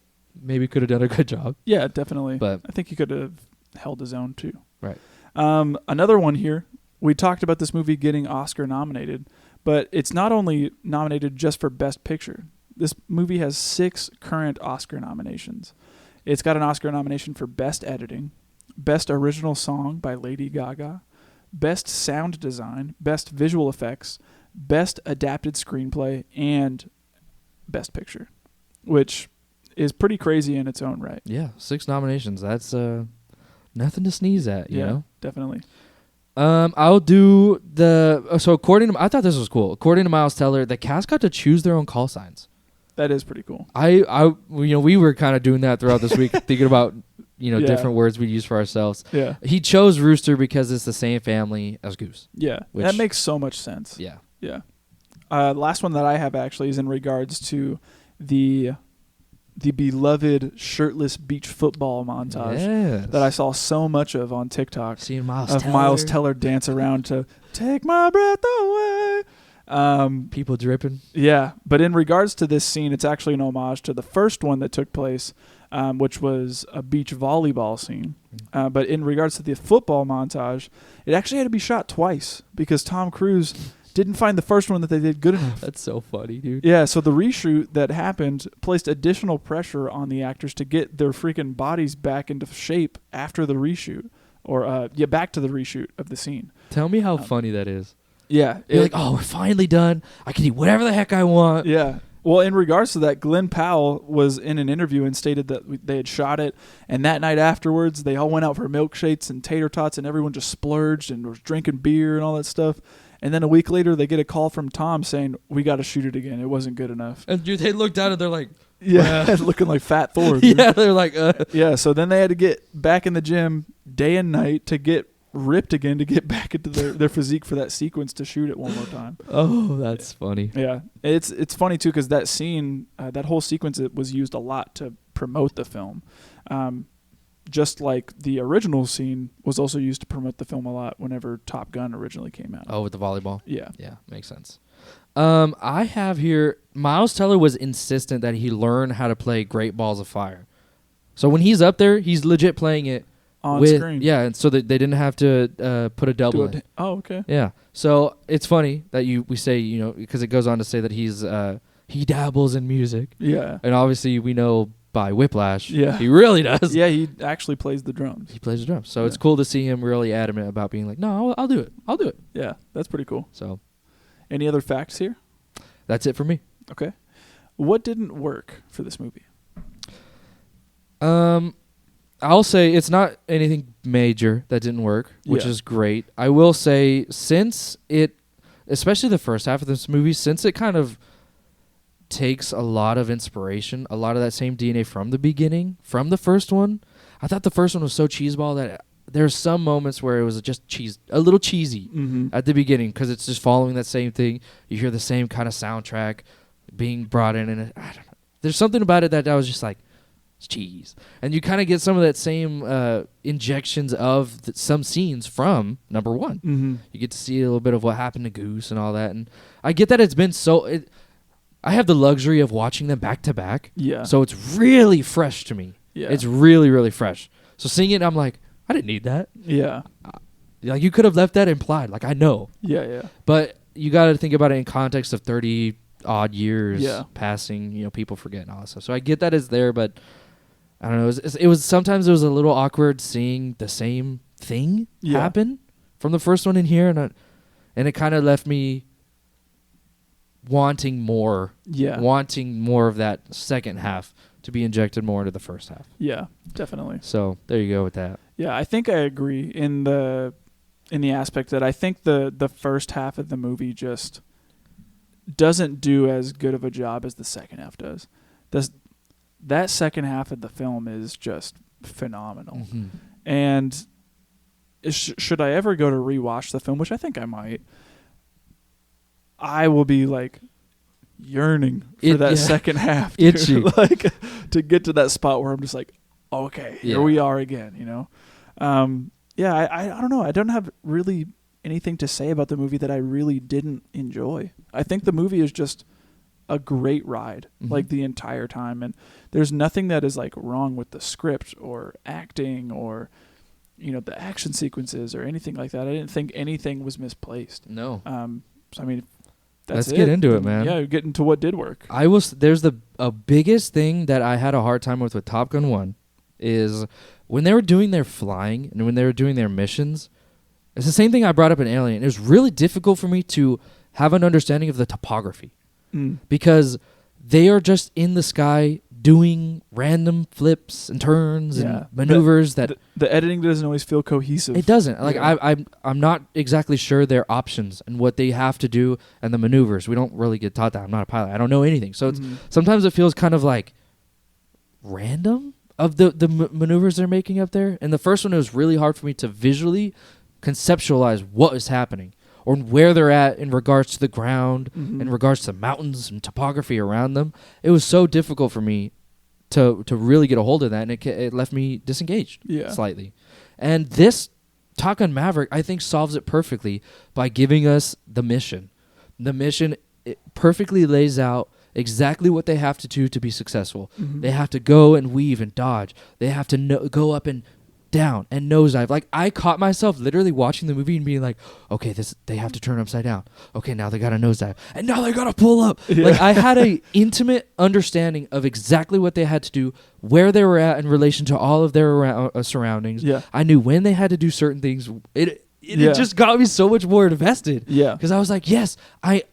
maybe could have done a good job. Yeah, definitely. But I think he could have held his own too. Right. Another one here. We talked about this movie getting Oscar nominated, but it's not only nominated just for Best Picture. This movie has 6 current Oscar nominations. It's got an Oscar nomination for Best Editing, Best Original Song by Lady Gaga, Best Sound Design, Best Visual Effects, Best Adapted Screenplay, and Best Picture, which is pretty crazy in its own right. Yeah, 6 nominations. That's nothing to sneeze at, you know? Definitely. I'll do so according to, I thought this was cool. According to Miles Teller, the cast got to choose their own call signs. That is pretty cool. We were kind of doing that throughout this week, thinking about, different words we'd use for ourselves. Yeah. He chose Rooster because it's the same family as Goose. Yeah. That makes so much sense. Yeah. Yeah. Last one that I have actually is in regards to the beloved shirtless beach football montage that I saw so much of on TikTok. Seeing Miles Teller dance around to "Take My Breath Away." People dripping. Yeah, but in regards to this scene, it's actually an homage to the first one that took place, which was a beach volleyball scene. But in regards to the football montage, it actually had to be shot twice because Tom Cruise didn't find the first one that they did good enough. That's so funny, dude. Yeah, so the reshoot that happened placed additional pressure on the actors to get their freaking bodies back into shape after the reshoot, or back to the reshoot of the scene. Tell me how funny that is. Yeah. You're like, oh, we're finally done. I can eat whatever the heck I want. Yeah. Well, in regards to that, Glenn Powell was in an interview and stated that they had shot it, and that night afterwards, they all went out for milkshakes and tater tots, and everyone just splurged and was drinking beer and all that stuff. And then a week later, they get a call from Tom saying, "We got to shoot it again. It wasn't good enough." And dude, they looked down and they're like, "Yeah, looking like Fat Thor." Yeah, they're like, Yeah. So then they had to get back in the gym day and night to get ripped again to get back into their physique for that sequence to shoot it one more time. Oh, that's funny. Yeah, it's funny too because that scene, that whole sequence, it was used a lot to promote the film. Just like the original scene was also used to promote the film a lot whenever Top Gun originally came out. Oh, with the volleyball? Yeah. Yeah, makes sense. I have here, Miles Teller was insistent that he learn how to play Great Balls of Fire. So when he's up there, he's legit playing it On screen. Yeah, and so that they didn't have to put a double in. Oh, okay. Yeah. So it's funny that we say, because it goes on to say that he dabbles in music. Yeah. And obviously we know by Whiplash, Yeah. he really does. Yeah, he actually plays the drums. He plays the drums. So it's cool to see him really adamant about being like, no, I'll do it. I'll do it. Yeah, that's pretty cool. So Any other facts here? that's it for me. Okay. What didn't work for this movie? I'll say it's not anything major that didn't work, which Yeah. is great. I will say since especially the first half of this movie, since it kind of takes a lot of inspiration, a lot of that same DNA from the beginning, from the first one. I thought the first one was so cheeseball that there's some moments where it was just a little cheesy at the beginning because it's just following that same thing. You hear the same kind of soundtrack being brought in, and I don't know. There's something about it that I was just like, it's cheese. And you kind of get some of that same injections of some scenes from number one. Mm-hmm. You get to see a little bit of what happened to Goose and all that. And I get that it's been I have the luxury of watching them back to back. Yeah. So it's really fresh to me. Yeah. It's really, really fresh. So seeing it, I'm like, I didn't need that. Yeah. Like, you could have left that implied. Like, I know. Yeah, yeah. But you got to think about it in context of 30 odd years passing, people forget and all that stuff. So I get that it's there, but I don't know. It was sometimes it was a little awkward seeing the same thing happen from the first one in here, and it kind of left me wanting more of that second half to be injected more into the first half. Yeah, definitely. So there you go with that. Yeah, I think I agree in the aspect that I think the first half of the movie just doesn't do as good of a job as the second half does. That second half of the film is just phenomenal. Mm-hmm. And should I ever go to rewatch the film, which I think I might, I will be like yearning for that second half. Itchy. Like to get to that spot where I'm just like, okay, here we are again, I don't know. I don't have really anything to say about the movie that I really didn't enjoy. I think the movie is just a great ride, like the entire time. And there's nothing that is like wrong with the script or acting or, the action sequences or anything like that. I didn't think anything was misplaced. No. So I mean, let's get into it, man. Yeah, get into what did work. There's a biggest thing that I had a hard time with Top Gun 1 is when they were doing their flying and when they were doing their missions. It's the same thing I brought up in Alien. It was really difficult for me to have an understanding of the topography because they are just in the sky doing random flips and turns and maneuvers that the editing doesn't always feel cohesive. It doesn't. Like I'm not exactly sure their options and what they have to do and the maneuvers. We don't really get taught that. I'm not a pilot. I don't know anything. So it's sometimes it feels kind of like random of the maneuvers they're making up there. And the first one, it was really hard for me to visually conceptualize what is happening or where they're at in regards to the ground, in regards to mountains and topography around them. It was so difficult for me to really get a hold of that, and it left me disengaged slightly. And this Top Gun Maverick, I think, solves it perfectly by giving us the mission. The mission, it perfectly lays out exactly what they have to do to be successful. They have to go and weave and dodge. They have to go up and down and nosedive. Like, I caught myself literally watching the movie and being like, okay, they have to turn upside down. Okay, now they got to nosedive. And now they got to pull up. Like, I had a intimate understanding of exactly what they had to do, where they were at in relation to all of their surroundings. Yeah. I knew when they had to do certain things. It just got me so much more invested. Yeah. Because I was like, yes, I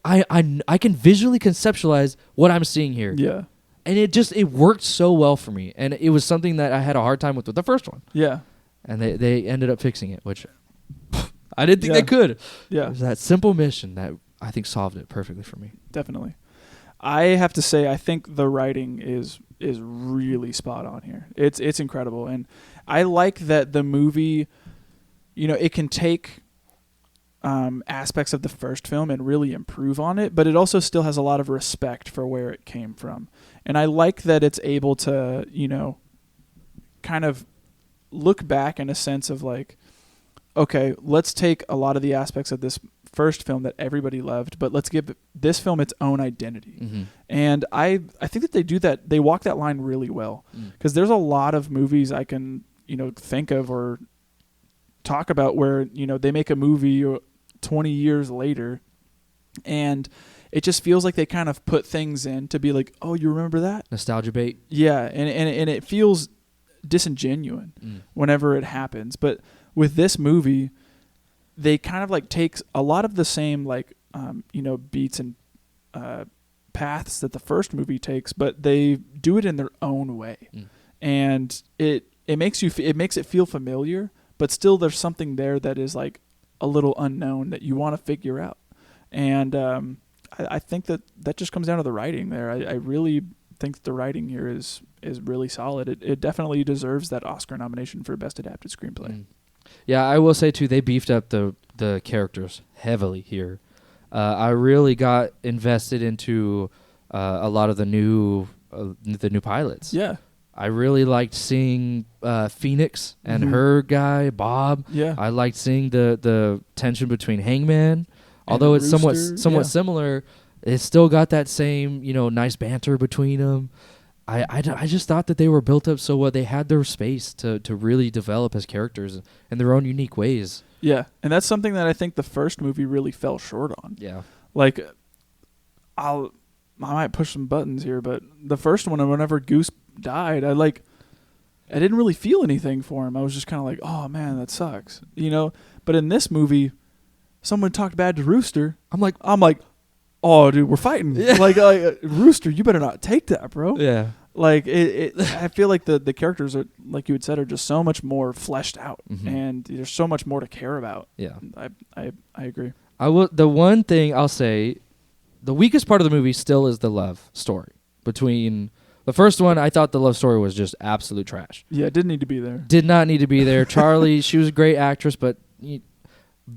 can visually conceptualize what I'm seeing here. Yeah. And it worked so well for me. And it was something that I had a hard time with the first one. Yeah. And they ended up fixing it, which I didn't think they could. Yeah. It was that simple mission that I think solved it perfectly for me. Definitely. I have to say, I think the writing is really spot on here. It's incredible. And I like that the movie, it can take aspects of the first film and really improve on it, but it also still has a lot of respect for where it came from. And I like that it's able to, kind of look back in a sense of like, okay, let's take a lot of the aspects of this first film that everybody loved, but let's give this film its own identity. And I think that they do that. They walk that line really well because there's a lot of movies I can think of or talk about where, they make a movie 20 years later and it just feels like they kind of put things in to be like, oh, you remember that? Nostalgia bait. Yeah, and it feels disingenuous whenever it happens. But with this movie, they kind of like takes a lot of the same beats and paths that the first movie takes, but they do it in their own way, and it makes it feel familiar, but still there's something there that is like a little unknown that you want to figure out, and I think that just comes down to the writing there. I really think the writing here is really solid. It definitely deserves that Oscar nomination for Best Adapted Screenplay. Yeah, I will say too, they beefed up the characters heavily here. I really got invested into a lot of the new pilots. Yeah, I really liked seeing Phoenix and her guy Bob. Yeah, I liked seeing the tension between Hangman, although it's Rooster, somewhat similar. It's still got that same nice banter between them. I just thought that they were built up so well. They had their space to really develop as characters in their own unique ways. Yeah, and that's something that I think the first movie really fell short on. Yeah. Like, I might push some buttons here, but the first one, whenever Goose died, I didn't really feel anything for him. I was just kind of like, oh man, that sucks, But in this movie, someone talked bad to Rooster. I'm like, oh dude, we're fighting. Yeah. Like, Rooster, you better not take that, bro. Yeah. Like I feel like the characters are, like you had said, are just so much more fleshed out, and there's so much more to care about. Yeah, I agree. The one thing I'll say, the weakest part of the movie still is the love story between the first one. I thought the love story was just absolute trash. Yeah, it didn't need to be there. Did not need to be there. Charlie, she was a great actress, but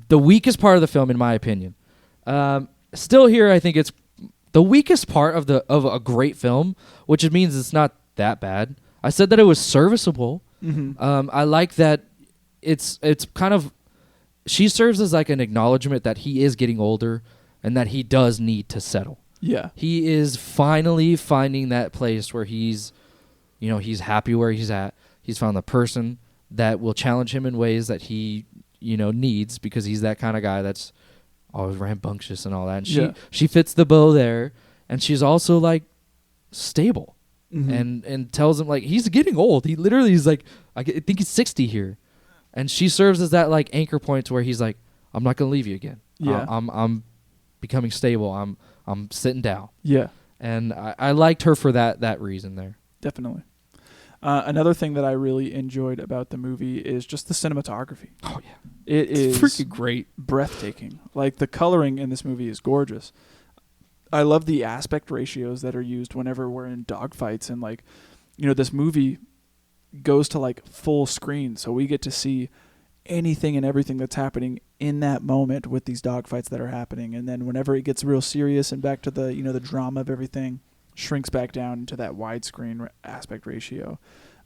the weakest part of the film, in my opinion, still here, I think it's the weakest part of a great film, which means it's not that bad. I said that it was serviceable. I like that it's kind of, she serves as like an acknowledgement that he is getting older and that he does need to settle. Yeah. He is finally finding that place where he's happy where he's at. He's found the person that will challenge him in ways that he, needs, because he's that kind of guy that's always rambunctious and all that. And she fits the bill there, and she's also like stable and tells him like he's getting old. He literally is like, I think he's 60 here, and she serves as that like anchor point to where he's like, I'm not gonna leave you again. Yeah, I'm becoming stable. I'm sitting down. Yeah, and I liked her for that reason there. Definitely. Another thing that I really enjoyed about the movie is just the cinematography. Oh yeah, it's freaking great, breathtaking. Like, the coloring in this movie is gorgeous. I love the aspect ratios that are used whenever we're in dogfights, and like, this movie goes to like full screen, so we get to see anything and everything that's happening in that moment with these dogfights that are happening. And then whenever it gets real serious and back to the the drama of everything, shrinks back down into that widescreen aspect ratio.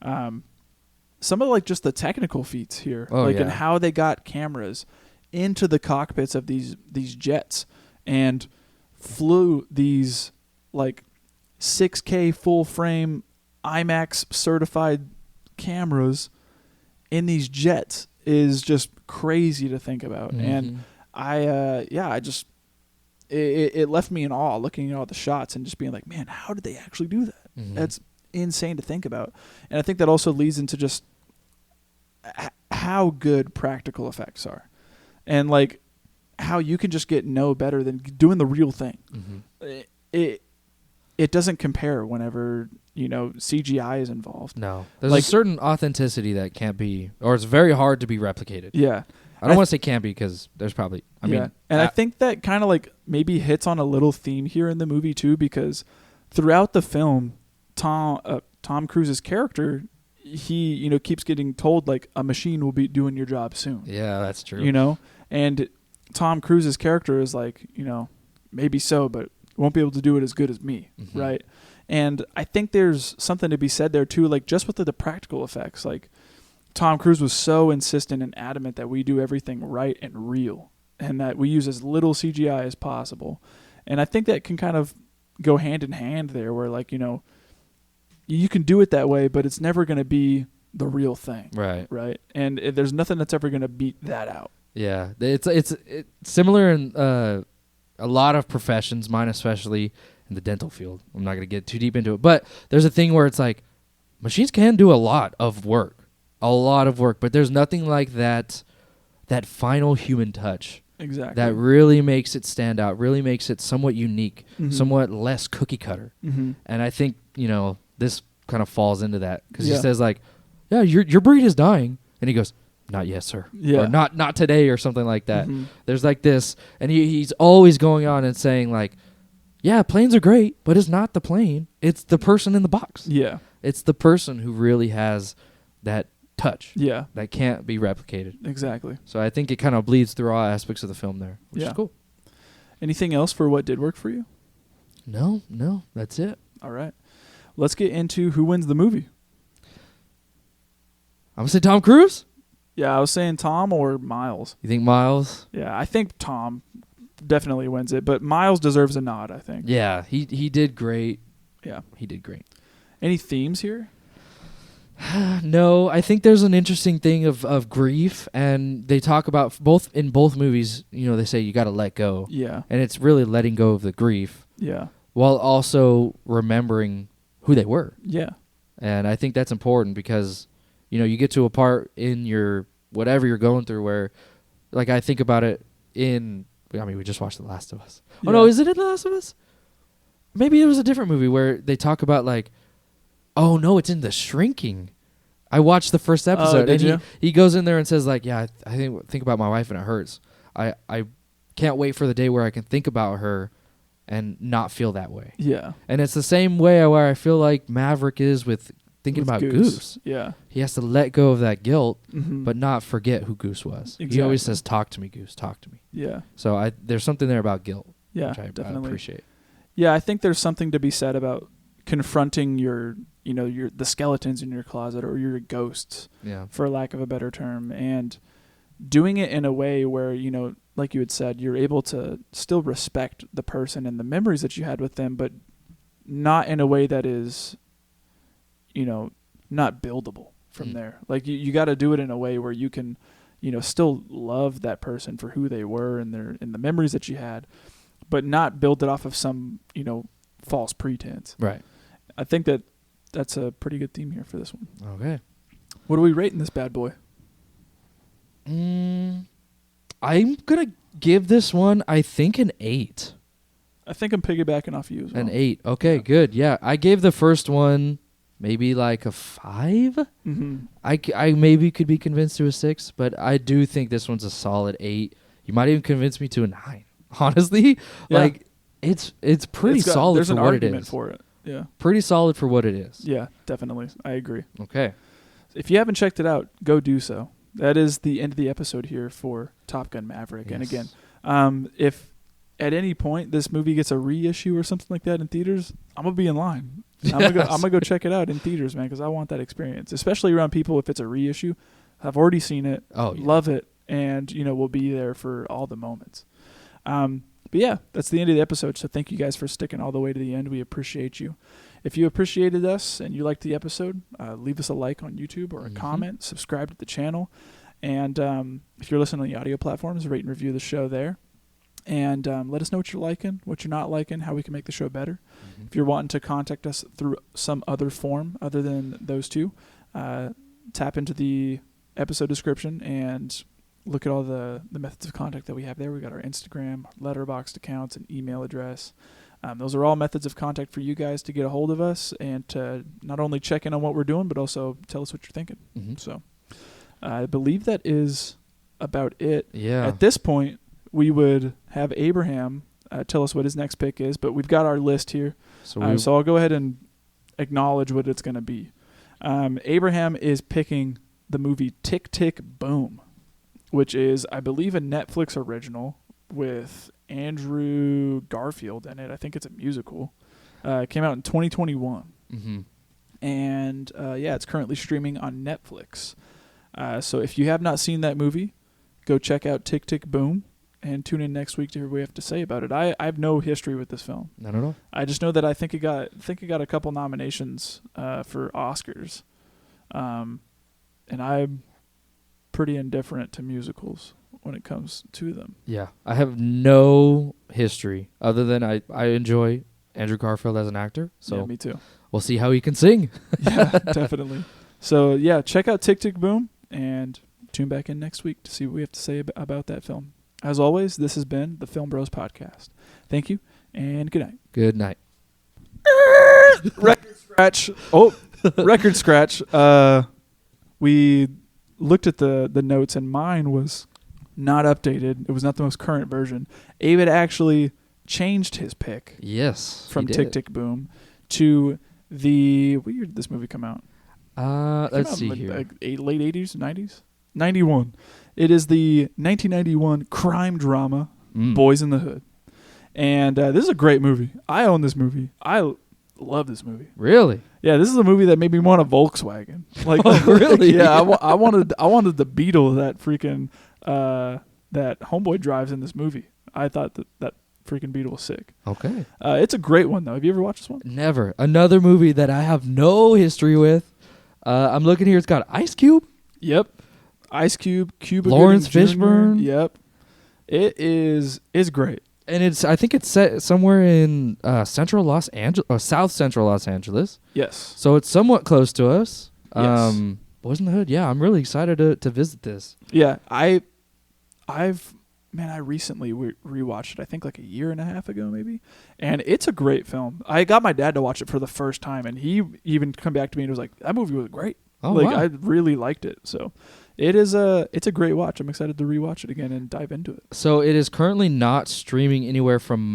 Some of like just the technical feats here, and how they got cameras into the cockpits of these jets and flew these like 6K full frame IMAX certified cameras in these jets is just crazy to think about. And it left me in awe looking at all the shots and just being like, man, how did they actually do that? That's insane to think about. And I think that also leads into just how good practical effects are, and like how you can just get no better than doing the real thing. It doesn't compare whenever CGI is involved. No, there's a certain authenticity that can't be, or it's very hard to be replicated. Yeah, I don't want to say can't be, because there's probably, I think that kind of like maybe hits on a little theme here in the movie too, because throughout the film, Tom Cruise's character, he keeps getting told like a machine will be doing your job soon. Yeah, that's true. And Tom Cruise's character is like, maybe so, but won't be able to do it as good as me, right? And I think there's something to be said there too, like just with the practical effects. Like, Tom Cruise was so insistent and adamant that we do everything right and real, and that we use as little CGI as possible. And I think that can kind of go hand in hand there, where like, you can do it that way, but it's never going to be the real thing. Right. Right. And there's nothing that's ever going to beat that out. Yeah. It's similar in a lot of professions, mine especially in the dental field. I'm not going to get too deep into it, but there's a thing where it's like machines can do a lot of work, but there's nothing like that final human touch. Exactly. That really makes it stand out, really makes it somewhat unique, somewhat less cookie cutter. And I think, this kind of falls into that because he says like, yeah, your breed is dying. And he goes, not yet, sir. Yeah. Or not today or something like that. There's like this. And he's always going on and saying like, yeah, planes are great, but it's not the plane. It's the person in the box. Yeah. It's the person who really has that touch. Yeah. That can't be replicated. Exactly. So I think it kind of bleeds through all aspects of the film there, which is cool. Anything else for what did work for you? No, that's it. All right. Let's get into who wins the movie. I'm going to say Tom Cruise. Yeah, I was saying Tom or Miles. You think Miles? Yeah, I think Tom definitely wins it, but Miles deserves a nod, I think. Yeah, he did great. Yeah. He did great. Any themes here? No, I think there's an interesting thing of grief, and they talk about in both movies, they say you got to let go. Yeah. And it's really letting go of the grief. Yeah. While also remembering who they were. Yeah. And I think that's important because, you get to a part in your whatever you're going through where, like, I think about it we just watched The Last of Us. Yeah. Oh, no, is it in The Last of Us? Maybe it was a different movie where they talk about, like, oh, no, it's in The Shrinking. I watched the first episode. Did you? He goes in there and says, like, yeah, I think about my wife and it hurts. I can't wait for the day where I can think about her and not feel that way. Yeah. And it's the same way where I feel like Maverick is with thinking about Goose. Yeah. He has to let go of that guilt, but not forget who Goose was. Exactly. He always says, talk to me, Goose, talk to me. Yeah. So there's something there about guilt, Yeah, which I definitely. appreciate. Yeah, I think there's something to be said about confronting the skeletons in your closet or your ghosts, for lack of a better term, and doing it in a way where, like you had said, you're able to still respect the person and the memories that you had with them, but not in a way that is, not buildable from there. Like you got to do it in a way where you can, still love that person for who they were and the memories that you had, but not build it off of some, false pretense. Right. I think that's a pretty good theme here for this one. Okay. What are we rating this bad boy? I'm going to give this one, I think, an 8. I think I'm piggybacking off you as well. An 8. Okay, good. Yeah, I gave the first one maybe like a 5. Mm-hmm. I maybe could be convinced to a 6, but I do think this one's a solid 8. You might even convince me to a 9. Honestly, like it's pretty solid there's for an what it argument is. for it. Yeah. Pretty solid for what it is. Yeah, definitely. I agree. Okay. If you haven't checked it out, go do so. That is the end of the episode here for Top Gun Maverick. Yes. And again, if at any point this movie gets a reissue or something like that in theaters, I'm gonna be in line. I'm gonna go check it out in theaters, man, because I want that experience, especially around people. If it's a reissue, I've already seen it, love it, and we'll be there for all the moments. But yeah, that's the end of the episode. So thank you guys for sticking all the way to the end. We appreciate you. If you appreciated us and you liked the episode, leave us a like on YouTube or a comment, subscribe to the channel. And if you're listening on the audio platforms, rate and review the show there. And let us know what you're liking, what you're not liking, how we can make the show better. If you're wanting to contact us through some other form other than those two, tap into the episode description and look at all the methods of contact that we have there. We got our Instagram, Letterboxd accounts, and email address. Those are all methods of contact for you guys to get a hold of us and to not only check in on what we're doing, but also tell us what you're thinking. So I believe that is about it. Yeah. At this point, we would have Abraham tell us what his next pick is, but we've got our list here. So I'll go ahead and acknowledge what it's going to be. Abraham is picking the movie Tick, Tick, Boom, which is, I believe, a Netflix original with Andrew Garfield in it. I think it's a musical. It came out in 2021. And, it's currently streaming on Netflix. So if you have not seen that movie, go check out Tick, Tick, Boom and tune in next week to hear what we have to say about it. I have no history with this film. Not at all. I just know that I think it got a couple nominations for Oscars. and I'm pretty indifferent to musicals when it comes to them. Yeah, I have no history other than I enjoy Andrew Garfield as an actor. So Yeah, me too. we'll see how he can sing. Yeah, definitely. So yeah, check out Tick Tick Boom and tune back in next week to see what we have to say about that film. As always, this has been the Film Bros Podcast. Thank you and good night. Good night. Record scratch. Oh, record scratch. We looked at the notes and mine was not updated. It was not the most current version. Avid actually changed his pick Yes. from he Tick did. Tick Boom to the what year did this movie come out? Let's Came see out in, here. late 80s, 90s? 91. It is the 1991 crime drama Boys in the Hood. And this is a great movie. I own this movie. I love this movie. Really? Yeah, this is a movie that made me want a Volkswagen. Like, Oh, really? Yeah, I wanted the Beetle that freaking that Homeboy drives in this movie. I thought that freaking Beetle was sick. Okay. It's a great one though. Have you ever watched this one? Never. Another movie that I have no history with. I'm looking here. It's got Ice Cube. Yep. Ice Cube, Cuba Lawrence Gooding Jr. Fishburne. Yep. It's great. And I think it's set somewhere in central Los Angeles or south central Los Angeles. Yes. So it's somewhat close to us. Yes. Boys in the Hood. Yeah, I'm really excited to visit this. Yeah, I recently rewatched it. I think like a year and a half ago, maybe, and it's a great film. I got my dad to watch it for the first time, and he even come back to me and was like, "That movie was great. Oh, like wow. I really liked it." So, it's a great watch. I'm excited to rewatch it again and dive into it. So it is currently not streaming anywhere from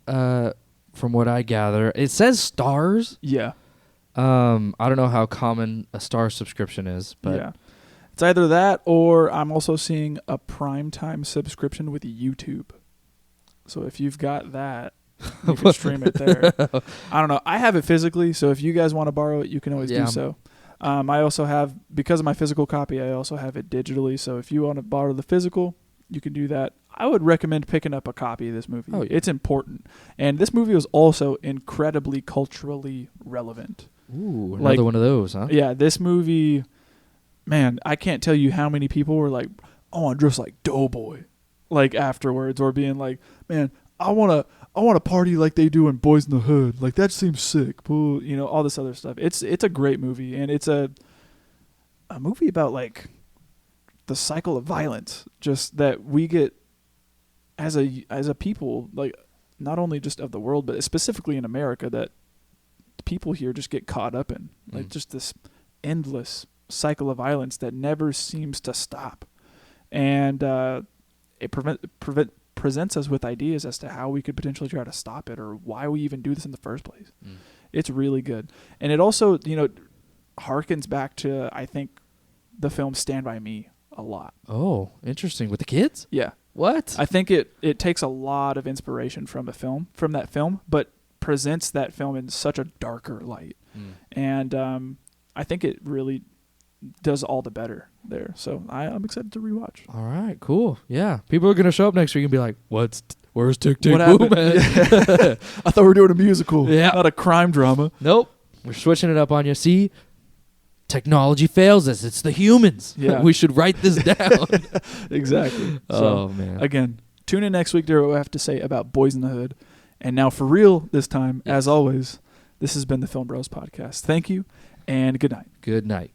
from what I gather. It says Stars. Yeah, I don't know how common a Star subscription is, but yeah, it's either that or I'm also seeing a primetime subscription with YouTube. So if you've got that, you can stream it there. I don't know. I have it physically, so if you guys want to borrow it, you can always do so. I also have, because of my physical copy, I also have it digitally. So if you want to borrow the physical, you can do that. I would recommend picking up a copy of this movie. Oh, yeah. It's important. And this movie was also incredibly culturally relevant. Ooh, Like- another one of those, huh? Yeah, this movie, man, I can't tell you how many people were like, I want to dress like Doughboy, like afterwards, or being like, man, I want to party like they do in Boys in the Hood. Like that seems sick. Boo, all this other stuff. It's a great movie, and it's a movie about like the cycle of violence, just that we get as a people, like not only just of the world, but specifically in America, that people here just get caught up in, like just this endless cycle of violence that never seems to stop, and it presents us with ideas as to how we could potentially try to stop it, or why we even do this in the first place. It's really good, and it also harkens back to, I think, the film Stand By Me a lot. Oh, interesting. With the kids? Yeah, What? I think it takes a lot of inspiration from that film, but presents that film in such a darker light, and I think it really does all the better there. So I'm excited to rewatch. All right, cool. Yeah. People are going to show up next week and be like, where's Tick Tick What Boom happened? at? I thought we were doing a musical, Yeah. not a crime drama. Nope. We're switching it up on you. See, technology fails us. It's the humans. Yeah. We should write this down. Exactly. Oh, So, man. again, tune in next week to hear what we have to say about Boys in the Hood. And now for real this time, as always, this has been the Film Bros Podcast. Thank you and good night. Good night.